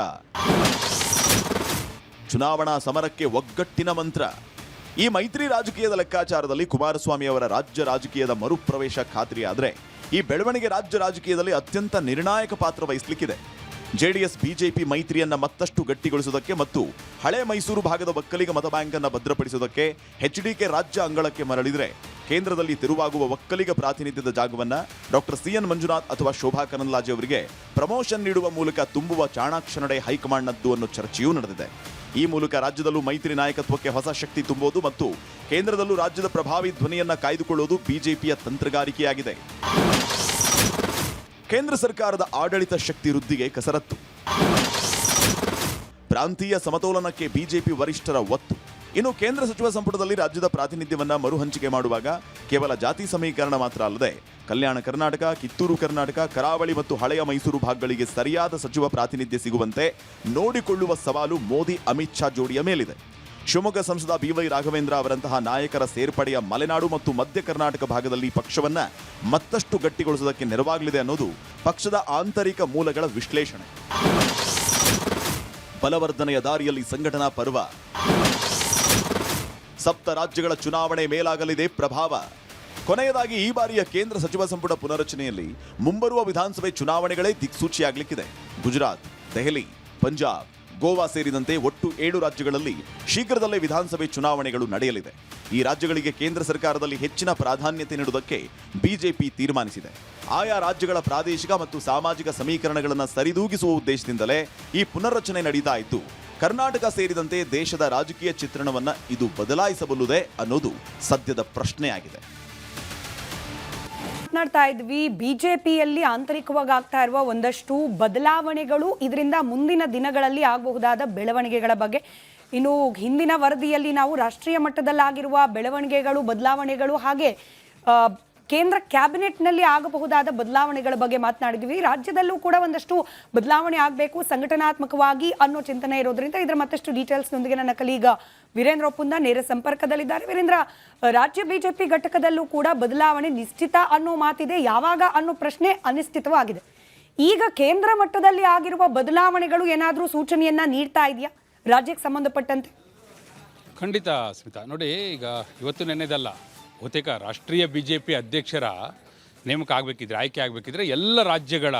ಚುನಾವಣಾ ಸಮರಕ್ಕೆ ಒಗ್ಗಟ್ಟಿನ ಮಂತ್ರ. ಈ ಮೈತ್ರಿ ರಾಜಕೀಯದ ಲೆಕ್ಕಾಚಾರದಲ್ಲಿ ಕುಮಾರಸ್ವಾಮಿ ಅವರ ರಾಜ್ಯ ರಾಜಕೀಯದ ಮರುಪ್ರವೇಶ ಖಾತ್ರಿಯಾದರೆ ಈ ಬೆಳವಣಿಗೆ ರಾಜ್ಯ ರಾಜಕೀಯದಲ್ಲಿ ಅತ್ಯಂತ ನಿರ್ಣಾಯಕ ಪಾತ್ರ ವಹಿಸಲಿಕ್ಕಿದೆ. ಜೆಡಿಎಸ್ ಬಿಜೆಪಿ ಮೈತ್ರಿಯನ್ನ ಮತ್ತಷ್ಟು ಗಟ್ಟಿಗೊಳಿಸುವುದಕ್ಕೆ ಮತ್ತು ಹಳೆ ಮೈಸೂರು ಭಾಗದ ಒಕ್ಕಲಿಗ ಮತ ಬ್ಯಾಂಕ್ ಅನ್ನು ಭದ್ರಪಡಿಸುವುದಕ್ಕೆ ಎಚ್ಡಿಕೆ ರಾಜ್ಯ ಅಂಗಳಕ್ಕೆ ಮರಳಿದರೆ ಕೇಂದ್ರದಲ್ಲಿ ತೆರವಾಗುವ ಒಕ್ಕಲಿಗ ಪ್ರಾತಿನಿಧ್ಯದ ಜಾಗವನ್ನ ಡಾಕ್ಟರ್ ಸಿಎನ್ ಮಂಜುನಾಥ್ ಅಥವಾ ಶೋಭಾ ಕರಂದ್ಲಾಜೆ ಅವರಿಗೆ ಪ್ರಮೋಷನ್ ನೀಡುವ ಮೂಲಕ ತುಂಬುವ ಚಾಣಾಕ್ಷ ನಡೆ ಹೈಕಮಾಂಡ್ನದ್ದು ಅನ್ನೋ ಚರ್ಚೆಯೂ ನಡೆದಿದೆ. ಈ ಮೂಲಕ ರಾಜ್ಯದಲ್ಲೂ ಮೈತ್ರಿ ನಾಯಕತ್ವಕ್ಕೆ ಹೊಸ ಶಕ್ತಿ ತುಂಬುವುದು ಮತ್ತು ಕೇಂದ್ರದಲ್ಲೂ ರಾಜ್ಯದ ಪ್ರಭಾವಿ ಧ್ವನಿಯನ್ನ ಕಾಯ್ದುಕೊಳ್ಳುವುದು ಬಿಜೆಪಿಯ ತಂತ್ರಗಾರಿಕೆಯಾಗಿದೆ. ಕೇಂದ್ರ ಸರ್ಕಾರದ ಆಡಳಿತ ಶಕ್ತಿ ವೃದ್ಧಿಗೆ ಕಸರತ್ತು. ಪ್ರಾಂತೀಯ ಸಮತೋಲನಕ್ಕೆ ಬಿಜೆಪಿ ವರಿಷ್ಠರ ಒತ್ತು. ಇನ್ನು ಕೇಂದ್ರ ಸಚಿವ ಸಂಪುಟದಲ್ಲಿ ರಾಜ್ಯದ ಪ್ರಾತಿನಿಧ್ಯವನ್ನ ಮರು ಹಂಚಿಕೆ ಮಾಡುವಾಗ ಕೇವಲ ಜಾತಿ ಸಮೀಕರಣ ಮಾತ್ರ ಅಲ್ಲದೆ ಕಲ್ಯಾಣ ಕರ್ನಾಟಕ, ಕಿತ್ತೂರು ಕರ್ನಾಟಕ, ಕರಾವಳಿ ಮತ್ತು ಹಳೆಯ ಮೈಸೂರು ಭಾಗಗಳಿಗೆ ಸರಿಯಾದ ಸಚಿವ ಪ್ರಾತಿನಿಧ್ಯ ಸಿಗುವಂತೆ ನೋಡಿಕೊಳ್ಳುವ ಸವಾಲು ಮೋದಿ ಅಮಿತ್ ಶಾ ಜೋಡಿಯ ಮೇಲಿದೆ. ಶಿವಮೊಗ್ಗ ಸಂಸದ ಬಿವೈ ರಾಘವೇಂದ್ರ ಅವರಂತಹ ನಾಯಕರ ಸೇರ್ಪಡೆಯ ಮಲೆನಾಡು ಮತ್ತು ಮಧ್ಯ ಕರ್ನಾಟಕ ಭಾಗದಲ್ಲಿ ಪಕ್ಷವನ್ನ ಮತ್ತಷ್ಟು ಗಟ್ಟಿಗೊಳಿಸುವುದಕ್ಕೆ ನೆರವಾಗಲಿದೆ ಅನ್ನೋದು ಪಕ್ಷದ ಆಂತರಿಕ ಮೂಲಗಳ ವಿಶ್ಲೇಷಣೆ. ಬಲವರ್ಧನೆಯ ದಾರಿಯಲ್ಲಿ ಸಂಘಟನಾ ಪರ್ವ. ಸಪ್ತ ರಾಜ್ಯಗಳ ಚುನಾವಣೆ ಮೇಲಾಗಲಿದೆ ಪ್ರಭಾವ. ಕೊನೆಯದಾಗಿ ಈ ಬಾರಿಯ ಕೇಂದ್ರ ಸಚಿವ ಸಂಪುಟ ಪುನರಚನೆಯಲ್ಲಿ ಮುಂಬರುವ ವಿಧಾನಸಭೆ ಚುನಾವಣೆಗಳೇ ದಿಕ್ಸೂಚಿಯಾಗಲಿಕ್ಕಿದೆ. ಗುಜರಾತ್, ದೆಹಲಿ, ಪಂಜಾಬ್, ಗೋವಾ ಸೇರಿದಂತೆ ಒಟ್ಟು 7 ರಾಜ್ಯಗಳಲ್ಲಿ ಶೀಘ್ರದಲ್ಲೇ ವಿಧಾನಸಭೆ ಚುನಾವಣೆಗಳು ನಡೆಯಲಿದೆ. ಈ ರಾಜ್ಯಗಳಿಗೆ ಕೇಂದ್ರ ಸರ್ಕಾರದಲ್ಲಿ ಹೆಚ್ಚಿನ ಪ್ರಾಧಾನ್ಯತೆ ನೀಡುವುದಕ್ಕೆ ಬಿಜೆಪಿ ತೀರ್ಮಾನಿಸಿದೆ. ಆಯಾ ರಾಜ್ಯಗಳ ಪ್ರಾದೇಶಿಕ ಮತ್ತು ಸಾಮಾಜಿಕ ಸಮೀಕರಣಗಳನ್ನು ಸರಿದೂಗಿಸುವ ಉದ್ದೇಶದಿಂದಲೇ ಈ ಪುನರ್ರಚನೆ ನಡೀತಾ ಇದ್ದು, ಕರ್ನಾಟಕ ಸೇರಿದಂತೆ ದೇಶದ ರಾಜಕೀಯ ಚಿತ್ರಣವನ್ನು ಇದು ಬದಲಾಯಿಸಬಲ್ಲುದೇ ಅನ್ನೋದು ಸದ್ಯದ ಪ್ರಶ್ನೆಯಾಗಿದೆ. ಮಾತನಾಡ್ತಾ ಇದ್ವಿ, ಬಿಜೆಪಿಯಲ್ಲಿ ಆಂತರಿಕವಾಗಿ ಆಗ್ತಾ ಇರುವ ಒಂದಷ್ಟು ಬದಲಾವಣೆಗಳು, ಇದರಿಂದ ಮುಂದಿನ ದಿನಗಳಲ್ಲಿ ಆಗಬಹುದಾದ ಬೆಳವಣಿಗೆಗಳ ಬಗ್ಗೆ. ಇನ್ನು ಹಿಂದಿನ ವರದಿಯಲ್ಲಿ ನಾವು ರಾಷ್ಟ್ರೀಯ ಮಟ್ಟದಲ್ಲಾಗಿರುವ ಬೆಳವಣಿಗೆಗಳು, ಬದಲಾವಣೆಗಳು, ಹಾಗೆ ಕೇಂದ್ರ ಕ್ಯಾಬಿನೆಟ್ನಲ್ಲಿ ಆಗಬಹುದಾದ ಬದಲಾವಣೆಗಳ ಬಗ್ಗೆ ಮಾತನಾಡಿದ್ವಿ. ರಾಜ್ಯದಲ್ಲೂ ಕೂಡ ಒಂದಷ್ಟು ಬದಲಾವಣೆ ಆಗಬೇಕು ಸಂಘಟನಾತ್ಮಕವಾಗಿ ಅನ್ನೋ ಚಿಂತನೆ ಇರೋದ್ರಿಂದ ಇದರ ಮತ್ತಷ್ಟು ಡೀಟೇಲ್ಸ್ನೊಂದಿಗೆ ನನ್ನ ಕಲೀಗ ವೀರೇಂದ್ರ ಒಪ್ಪುಂದ ನೇರ ಸಂಪರ್ಕದಲ್ಲಿದ್ದಾರೆ. ವೀರೇಂದ್ರ, ರಾಜ್ಯ ಬಿಜೆಪಿ ಘಟಕದಲ್ಲೂ ಕೂಡ ಬದಲಾವಣೆ ನಿಶ್ಚಿತ ಅನ್ನೋ ಮಾತಿದೆ, ಯಾವಾಗ ಅನ್ನೋ ಪ್ರಶ್ನೆ ಅನಿಶ್ಚಿತವಾಗಿದೆ. ಈಗ ಕೇಂದ್ರ ಮಟ್ಟದಲ್ಲಿ ಆಗಿರುವ ಬದಲಾವಣೆಗಳು ಏನಾದರೂ ಸೂಚನೆಯನ್ನ ನೀಡ್ತಾ ಇದೆಯಾ ರಾಜ್ಯಕ್ಕೆ ಸಂಬಂಧಪಟ್ಟಂತೆ? ಖಂಡಿತ ಸ್ಮಿತಾ. ನೋಡಿ, ಈಗ ಇವತ್ತು ನೆನ್ನೆದಲ್ಲ, ಬಹುತೇಕ ರಾಷ್ಟ್ರೀಯ ಬಿಜೆಪಿ ಅಧ್ಯಕ್ಷರ ನೇಮಕ ಆಗಬೇಕಿದ್ರೆ, ಆಯ್ಕೆ ಆಗಬೇಕಿದ್ರೆ ಎಲ್ಲ ರಾಜ್ಯಗಳ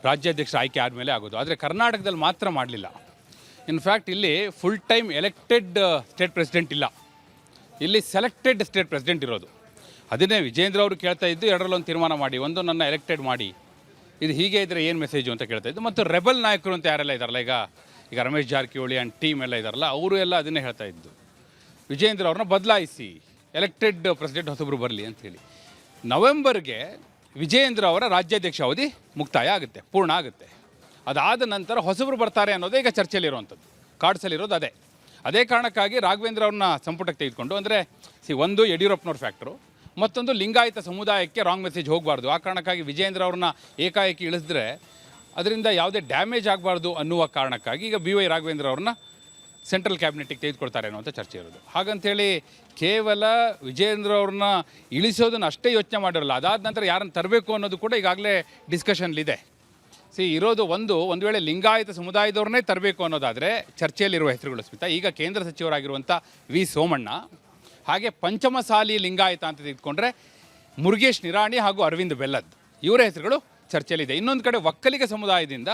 ರಾಜ್ಯಾಧ್ಯಕ್ಷರ ಆಯ್ಕೆ ಆದಮೇಲೆ ಆಗೋದು. ಆದರೆ ಕರ್ನಾಟಕದಲ್ಲಿ ಮಾತ್ರ ಮಾಡಲಿಲ್ಲ. ಇನ್ಫ್ಯಾಕ್ಟ್ ಇಲ್ಲಿ full time elected state president ಇಲ್ಲ, ಇಲ್ಲಿ ಸೆಲೆಕ್ಟೆಡ್ ಸ್ಟೇಟ್ ಪ್ರೆಸಿಡೆಂಟ್ ಇರೋದು. ಅದನ್ನೇ ವಿಜೇಂದ್ರ ಅವರು ಕೇಳ್ತಾ ಇದ್ದು, ಎರಡರಲ್ಲೊಂದು ತೀರ್ಮಾನ ಮಾಡಿ, ಒಂದು ನನ್ನ ಎಲೆಕ್ಟೆಡ್ ಮಾಡಿ, ಇದು ಹೀಗೆ ಇದ್ದರೆ ಏನು ಮೆಸೇಜು ಅಂತ ಕೇಳ್ತಾ ಇದ್ದು. ಮತ್ತು ರೆಬಲ್ ನಾಯಕರು ಅಂತ ಯಾರೆಲ್ಲ ಇದ್ದಾರಲ್ಲ, ಈಗ ರಮೇಶ್ ಜಾರಕಿಹೊಳಿ ಆ್ಯಂಡ್ ಟೀಮ್ ಎಲ್ಲ ಇದ್ದಾರಲ್ಲ, ಅವರು ಎಲ್ಲ ಅದನ್ನೇ ಹೇಳ್ತಾ ಇದ್ದು, ವಿಜೇಂದ್ರ ಅವ್ರನ್ನ ಬದಲಾಯಿಸಿ, ಎಲೆಕ್ಟೆಡ್ ಪ್ರೆಸಿಡೆಂಟ್ ಹೊಸಬ್ರು ಬರಲಿ ಅಂಥೇಳಿ. ನವೆಂಬರ್ಗೆ ವಿಜೇಂದ್ರ ಅವರ ರಾಜ್ಯಾಧ್ಯಕ್ಷ ಅವಧಿ ಮುಕ್ತಾಯ ಆಗುತ್ತೆ, ಪೂರ್ಣ ಆಗುತ್ತೆ. ಅದಾದ ನಂತರ ಹೊಸಬ್ರು ಬರ್ತಾರೆ ಅನ್ನೋದೇ ಈಗ ಚರ್ಚೆಯಲ್ಲಿರುವಂಥದ್ದು, ಕಾರ್ಡ್ಸಲ್ಲಿರೋದು ಅದೇ ಕಾರಣಕ್ಕಾಗಿ ರಾಘವೇಂದ್ರ ಅವ್ರನ್ನ ಸಂಪುಟಕ್ಕೆ ತೆಗೆದುಕೊಂಡು, ಅಂದರೆ ಒಂದು ಯಡಿಯೂರಪ್ಪನವ್ರ ಫ್ಯಾಕ್ಟ್ರು, ಮತ್ತೊಂದು ಲಿಂಗಾಯತ ಸಮುದಾಯಕ್ಕೆ ರಾಂಗ್ ಮೆಸೇಜ್ ಹೋಗಬಾರ್ದು. ಆ ಕಾರಣಕ್ಕಾಗಿ ವಿಜೇಂದ್ರ ಅವ್ರನ್ನ ಏಕಾಏಕಿ ಇಳಿಸಿದ್ರೆ ಅದರಿಂದ ಯಾವುದೇ ಡ್ಯಾಮೇಜ್ ಆಗಬಾರ್ದು ಅನ್ನುವ ಕಾರಣಕ್ಕಾಗಿ ಈಗ ಬಿ ವೈ ರಾಘವೇಂದ್ರ ಅವ್ರನ್ನ ಸೆಂಟ್ರಲ್ ಕ್ಯಾಬಿನೆಟ್ಟಿಗೆ ತೆಗೆದುಕೊಳ್ತಾರೆ ಅನ್ನುವಂಥ ಚರ್ಚೆ ಇರೋದು. ಹಾಗಂತೇಳಿ ಕೇವಲ ವಿಜೇಂದ್ರ ಅವ್ರನ್ನ ಇಳಿಸೋದನ್ನು ಅಷ್ಟೇ ಯೋಚನೆ ಮಾಡಿರಲ್ಲ, ಅದಾದ ನಂತರ ಯಾರನ್ನು ತರಬೇಕು ಅನ್ನೋದು ಕೂಡ ಈಗಾಗಲೇ ಡಿಸ್ಕಷನ್ಲಿದೆ. ಇರೋದು ಒಂದು ವೇಳೆ ಲಿಂಗಾಯತ ಸಮುದಾಯದವ್ರನ್ನೇ ತರಬೇಕು ಅನ್ನೋದಾದರೆ ಚರ್ಚೆಯಲ್ಲಿರುವ ಹೆಸರುಗಳು ಸ್ಮಿತಾ, ಈಗ ಕೇಂದ್ರ ಸಚಿವರಾಗಿರುವಂಥ ವಿ ಸೋಮಣ್ಣ, ಹಾಗೆ ಪಂಚಮಸಾಲಿ ಲಿಂಗಾಯತ ಅಂತ ತೆಗೆದುಕೊಂಡ್ರೆ ಮುರುಗೇಶ್ ನಿರಾಣಿ ಹಾಗೂ ಅರವಿಂದ್ ಬೆಲ್ಲದ್, ಇವರ ಹೆಸರುಗಳು ಚರ್ಚೆಯಲ್ಲಿದೆ. ಇನ್ನೊಂದು ಕಡೆ ಒಕ್ಕಲಿಗ ಸಮುದಾಯದಿಂದ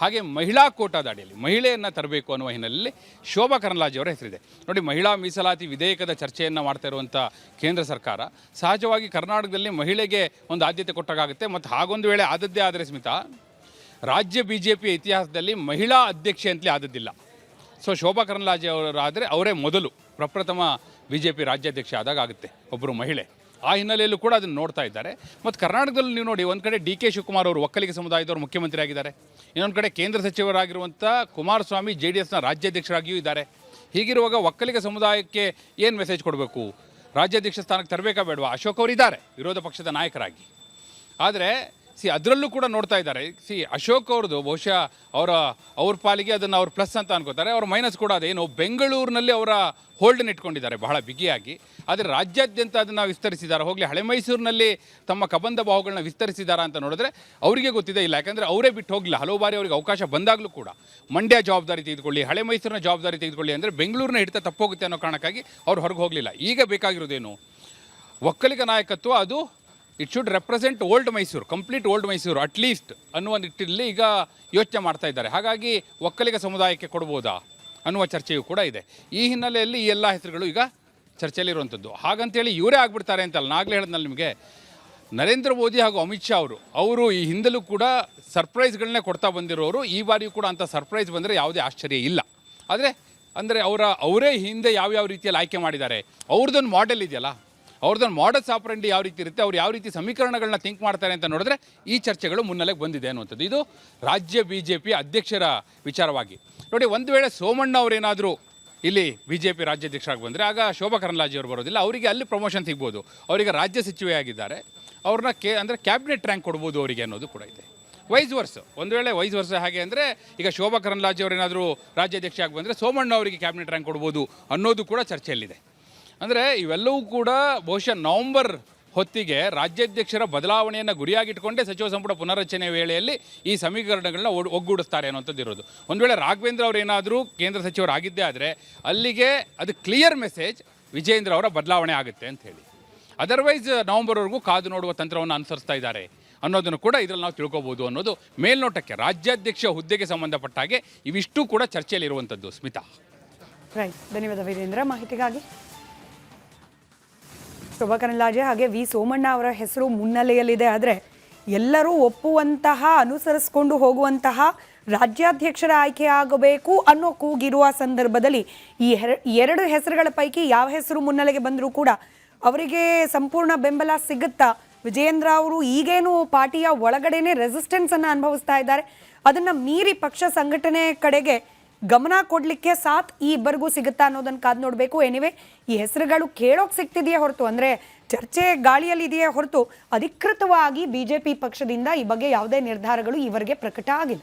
ಹಾಗೆ ಮಹಿಳಾ ಕೋಟಾದ ಅಡಿಯಲ್ಲಿ ಮಹಿಳೆಯನ್ನು ತರಬೇಕು ಅನ್ನುವ ಹಿನ್ನೆಲೆಯಲ್ಲಿ ಶೋಭಾ ಕರಂದ್ಲಾಜೆ ಅವರ ಹೆಸರಿದೆ. ನೋಡಿ, ಮಹಿಳಾ ಮೀಸಲಾತಿ ವಿಧೇಯಕದ ಚರ್ಚೆಯನ್ನು ಮಾಡ್ತಾ ಇರುವಂಥ ಕೇಂದ್ರ ಸರ್ಕಾರ ಸಹಜವಾಗಿ ಕರ್ನಾಟಕದಲ್ಲಿ ಮಹಿಳೆಗೆ ಒಂದು ಆದ್ಯತೆ ಕೊಟ್ಟಾಗುತ್ತೆ. ಮತ್ತು ಹಾಗೊಂದು ವೇಳೆ ಆದದ್ದೇ ಆದರೆ ಸ್ಮಿತಾ, ರಾಜ್ಯ ಬಿ ಜೆ ಪಿಯ ಇತಿಹಾಸದಲ್ಲಿ ಮಹಿಳಾ ಅಧ್ಯಕ್ಷೆ ಅಂತಲೇ ಆದದ್ದಿಲ್ಲ. ಶೋಭಾ ಕರಂದ್ಲಾಜೆ ಅವರಾದರೆ ಅವರೇ ಮೊದಲು ಪ್ರಪ್ರಥಮ ಬಿ ಜೆ ಪಿ ರಾಜ್ಯಾಧ್ಯಕ್ಷೆ ಆದಾಗ ಆಗುತ್ತೆ ಒಬ್ಬರು ಮಹಿಳೆ. ಆ ಹಿನ್ನೆಲೆಯಲ್ಲೂ ಕೂಡ ಅದನ್ನು ನೋಡ್ತಾ ಇದ್ದಾರೆ. ಮತ್ತು ಕರ್ನಾಟಕದಲ್ಲಿ ನೀವು ನೋಡಿ, ಒಂದು ಕಡೆ ಡಿ ಕೆ ಶಿವಕುಮಾರ್ ಅವರು ಒಕ್ಕಲಿಗ ಸಮುದಾಯದವರು ಮುಖ್ಯಮಂತ್ರಿ ಆಗಿದ್ದಾರೆ, ಇನ್ನೊಂದು ಕಡೆ ಕೇಂದ್ರ ಸಚಿವರಾಗಿರುವಂಥ ಕುಮಾರಸ್ವಾಮಿ JDSನ ರಾಜ್ಯಾಧ್ಯಕ್ಷರಾಗಿಯೂ ಇದ್ದಾರೆ. ಹೀಗಿರುವಾಗ ಒಕ್ಕಲಿಗ ಸಮುದಾಯಕ್ಕೆ ಏನು ಮೆಸೇಜ್ ಕೊಡಬೇಕು, ರಾಜ್ಯಾಧ್ಯಕ್ಷ ಸ್ಥಾನಕ್ಕೆ ತರಬೇಕಾ ಬೇಡವಾ? ಅಶೋಕ್ ಅವರು ಇದ್ದಾರೆ ವಿರೋಧ ಪಕ್ಷದ ನಾಯಕರಾಗಿ, ಆದರೆ ಅದರಲ್ಲೂ ಕೂಡ ನೋಡ್ತಾ ಇದ್ದಾರೆ. ಅಶೋಕ್ ಅವ್ರದ್ದು ಬಹುಶಃ ಅವ್ರ ಪಾಲಿಗೆ ಅದನ್ನು ಅವ್ರ ಪ್ಲಸ್ ಅಂತ ಅನ್ಕೋತಾರೆ, ಅವ್ರ ಮೈನಸ್ ಕೂಡ ಅದೇನು, ಬೆಂಗಳೂರಿನಲ್ಲಿ ಅವರ ಹೋಲ್ಡನ್ನು ಇಟ್ಕೊಂಡಿದ್ದಾರೆ ಬಹಳ ಬಿಗಿಯಾಗಿ. ಆದರೆ ರಾಜ್ಯಾದ್ಯಂತ ಅದನ್ನು ವಿಸ್ತರಿಸಿದ್ದಾರೆ. ಹೋಗಲಿ ಹಳೆ ಮೈಸೂರಿನಲ್ಲಿ ತಮ್ಮ ಕಬಂಧ ಬಾಹುಗಳನ್ನ ವಿಸ್ತರಿಸಿದಾರಾ ಅಂತ ನೋಡಿದ್ರೆ ಅವರಿಗೆ ಗೊತ್ತಿದೆ ಇಲ್ಲ, ಯಾಕಂದರೆ ಅವರೇ ಬಿಟ್ಟು ಹೋಗಲಿಲ್ಲ. ಹಲವು ಬಾರಿ ಅವರಿಗೆ ಅವಕಾಶ ಬಂದಾಗಲೂ ಕೂಡ ಮಂಡ್ಯ ಜವಾಬ್ದಾರಿ ತೆಗೆದುಕೊಳ್ಳಿ, ಹಳೆ ಮೈಸೂರಿನ ಜವಾಬ್ದಾರಿ ತೆಗೆದುಕೊಳ್ಳಿ ಅಂದರೆ ಬೆಂಗಳೂರಿನ ಹಿಡಿತ ತಪ್ಪೋಗುತ್ತೆ ಅನ್ನೋ ಕಾರಣಕ್ಕಾಗಿ ಅವ್ರು ಹೊರಗೆ ಹೋಗಲಿಲ್ಲ. ಈಗ ಬೇಕಾಗಿರೋದೇನು, ಒಕ್ಕಲಿಗ ನಾಯಕತ್ವ, ಅದು it should represent old Mysuru, complete old Mysuru at least ಅನ್ನುವ ನಿಟ್ಟಿನಲ್ಲಿ ಈಗ ಯೋಚನೆ ಮಾಡ್ತಾ ಇದ್ದಾರೆ. ಹಾಗಾಗಿ ಒಕ್ಕಲಿಗ ಸಮುದಾಯಕ್ಕೆ ಕೊಡ್ಬೋದಾ ಅನ್ನುವ ಚರ್ಚೆಯೂ ಕೂಡ ಇದೆ. ಈ ಹಿನ್ನೆಲೆಯಲ್ಲಿ ಈ ಎಲ್ಲ ಹೆಸರುಗಳು ಈಗ ಚರ್ಚೆಯಲ್ಲಿರುವಂಥದ್ದು. ಹಾಗಂತೇಳಿ ಇವರೇ ಆಗಿಬಿಡ್ತಾರೆ ಅಂತಲ್ಲ, ನಾಗಲೇ ಹೇಳಿದ್ನಲ್ಲ ನಿಮಗೆ, ನರೇಂದ್ರ ಮೋದಿ ಹಾಗೂ ಅಮಿತ್ ಶಾ ಅವರು ಈ ಹಿಂದಲೂ ಕೂಡ ಸರ್ಪ್ರೈಸ್ಗಳನ್ನೇ ಕೊಡ್ತಾ ಬಂದಿರೋರು. ಈ ಬಾರಿಯೂ ಕೂಡ ಅಂಥ ಸರ್ಪ್ರೈಸ್ ಬಂದರೆ ಯಾವುದೇ ಆಶ್ಚರ್ಯ ಇಲ್ಲ. ಅಂದರೆ ಅವರೇ ಹಿಂದೆ ಯಾವ್ಯಾವ ರೀತಿಯಲ್ಲಿ ಆಯ್ಕೆ ಮಾಡಿದ್ದಾರೆ, ಅವ್ರದ್ದೊಂದು ಮಾಡೆಲ್ ಇದೆಯಲ್ಲ, ಅವ್ರದ್ದೊಂದು ಮಾಡಸ್ ಆಪರೆಂಡಿ ಯಾವ ರೀತಿ ಇರುತ್ತೆ, ಅವ್ರು ಯಾವ ರೀತಿ ಸಮೀಕರಣಗಳನ್ನ ಥಿಂಕ್ ಮಾಡ್ತಾರೆ ಅಂತ ನೋಡಿದ್ರೆ ಈ ಚರ್ಚೆಗಳು ಮುನ್ನೆಲೆಗೆ ಬಂದಿದೆ ಅನ್ನುವಂಥದ್ದು. ಇದು ರಾಜ್ಯ ಬಿ ಜೆ ಪಿ ಅಧ್ಯಕ್ಷರ ವಿಚಾರವಾಗಿ. ನೋಡಿ, ಒಂದು ವೇಳೆ ಸೋಮಣ್ಣ ಅವರೇನಾದರೂ ಇಲ್ಲಿ ಬಿ ಜೆ ಪಿ ರಾಜ್ಯಾಧ್ಯಕ್ಷರಾಗಿ ಬಂದರೆ ಆಗ ಶೋಭಾ ಕರಂದ್ಲಾಜೆ ಅವರು ಬರೋದಿಲ್ಲ, ಅವರಿಗೆ ಅಲ್ಲಿ ಪ್ರಮೋಷನ್ ಸಿಗ್ಬೋದು. ಅವರಿಗೆ ರಾಜ್ಯ ಸಚಿವೆ ಆಗಿದ್ದಾರೆ, ಅವ್ರನ್ನ ಅಂದರೆ ಕ್ಯಾಬಿನೆಟ್ ರ್ಯಾಂಕ್ ಕೊಡ್ಬೋದು ಅವರಿಗೆ ಅನ್ನೋದು ಕೂಡ ಇದೆ. ವೈಸ್ ವರ್ಸ್, ಒಂದು ವೇಳೆ ವೈಸ್ ವರ್ಸ್ ಹಾಗೆ ಅಂದರೆ ಈಗ ಶೋಭಾ ಕರಂದ್ಲಾಜೆ ಅವರೇನಾದರೂ ರಾಜ್ಯಾಧ್ಯಕ್ಷ ಆಗಿ ಬಂದರೆ ಸೋಮಣ್ಣ ಅವರಿಗೆ ಕ್ಯಾಬಿನೆಟ್ ರ್ಯಾಂಕ್ ಕೊಡ್ಬೋದು ಅನ್ನೋದು ಕೂಡ ಚರ್ಚೆಯಲ್ಲಿದೆ. ಅಂದರೆ ಇವೆಲ್ಲವೂ ಕೂಡ ಬಹುಶಃ ನವಂಬರ್ ಹೊತ್ತಿಗೆ ರಾಜ್ಯಾಧ್ಯಕ್ಷರ ಬದಲಾವಣೆಯನ್ನು ಗುರಿಯಾಗಿಟ್ಕೊಂಡೇ ಸಚಿವ ಸಂಪುಟ ಪುನರ್ರಚನೆ ವೇಳೆಯಲ್ಲಿ ಈ ಸಮೀಕರಣಗಳನ್ನ ಒಗ್ಗೂಡಿಸ್ತಾರೆ ಅನ್ನೋಂಥದ್ದು ಇರೋದು. ಒಂದು ವೇಳೆ ರಾಘವೇಂದ್ರ ಅವರು ಏನಾದರೂ ಕೇಂದ್ರ ಸಚಿವರಾಗಿದ್ದೇ ಆದರೆ ಅಲ್ಲಿಗೆ ಅದು ಕ್ಲಿಯರ್ ಮೆಸೇಜ್ ವಿಜಯೇಂದ್ರ ಅವರ ಬದಲಾವಣೆ ಆಗುತ್ತೆ ಅಂತ ಹೇಳಿ. ಅದರ್ವೈಸ್ ನವೆಂಬರ್ವರೆಗೂ ಕಾದು ನೋಡುವ ತಂತ್ರವನ್ನು ಅನುಸರಿಸ್ತಾ ಇದ್ದಾರೆ ಅನ್ನೋದನ್ನು ಕೂಡ ಇದರಲ್ಲಿ ನಾವು ತಿಳ್ಕೊಬೋದು ಅನ್ನೋದು ಮೇಲ್ನೋಟಕ್ಕೆ ರಾಜ್ಯಾಧ್ಯಕ್ಷ ಹುದ್ದೆಗೆ ಸಂಬಂಧಪಟ್ಟ ಹಾಗೆ ಇವಿಷ್ಟು ಕೂಡ ಚರ್ಚೆಯಲ್ಲಿರುವಂಥದ್ದು. ಸ್ಮಿತಾ. ರೈಟ್, ಧನ್ಯವಾದ ವೀರೇಂದ್ರ ಮಾಹಿತಿಗಾಗಿ. ಶೋಭಾ ಕರಂದ್ಲಾಜೆ ಹಾಗೆ ವಿ ಸೋಮಣ್ಣ ಅವರ ಹೆಸರು ಮುನ್ನೆಲೆಯಲ್ಲಿದೆ. ಆದರೆ ಎಲ್ಲರೂ ಒಪ್ಪುವಂತಹ, ಅನುಸರಿಸಿಕೊಂಡು ಹೋಗುವಂತಹ ರಾಜ್ಯಾಧ್ಯಕ್ಷರ ಆಯ್ಕೆ ಆಗಬೇಕು ಅನ್ನೋ ಕೂಗಿರುವ ಸಂದರ್ಭದಲ್ಲಿ ಈ ಎರಡು ಹೆಸರುಗಳ ಪೈಕಿ ಯಾವ ಹೆಸರು ಮುನ್ನೆಲೆಗೆ ಬಂದರೂ ಕೂಡ ಅವರಿಗೆ ಸಂಪೂರ್ಣ ಬೆಂಬಲ ಸಿಗುತ್ತಾ? ವಿಜಯೇಂದ್ರ ಅವರು ಈಗೇನು ಪಾರ್ಟಿಯ ಒಳಗಡೆನೆ ರೆಸಿಸ್ಟೆನ್ಸ್ ಅನ್ನು ಅನುಭವಿಸ್ತಾ ಇದ್ದಾರೆ, ಅದನ್ನು ಮೀರಿ ಪಕ್ಷ ಸಂಘಟನೆ ಕಡೆಗೆ ಗಮನ ಕೊಡಲಿಕ್ಕೆ ಸಾಥ್ ಈ ಇಬ್ಬರಿಗೂ ಸಿಗುತ್ತಾ ಅನ್ನೋದನ್ನು ಕಾದು ನೋಡಬೇಕು. ಎನಿವೆ, ಈ ಹೆಸರುಗಳು ಕೇಳೋಕೆ ಸಿಗ್ತಿದೆಯೇ ಹೊರತು, ಅಂದರೆ ಚರ್ಚೆ ಗಾಳಿಯಲ್ಲಿ ಇದೆಯೇ ಹೊರತು ಅಧಿಕೃತವಾಗಿ ಬಿಜೆಪಿ ಪಕ್ಷದಿಂದ ಈ ಬಗ್ಗೆ ಯಾವುದೇ ನಿರ್ಧಾರಗಳು ಈವರೆಗೆ ಪ್ರಕಟ ಆಗಿಲ್ಲ.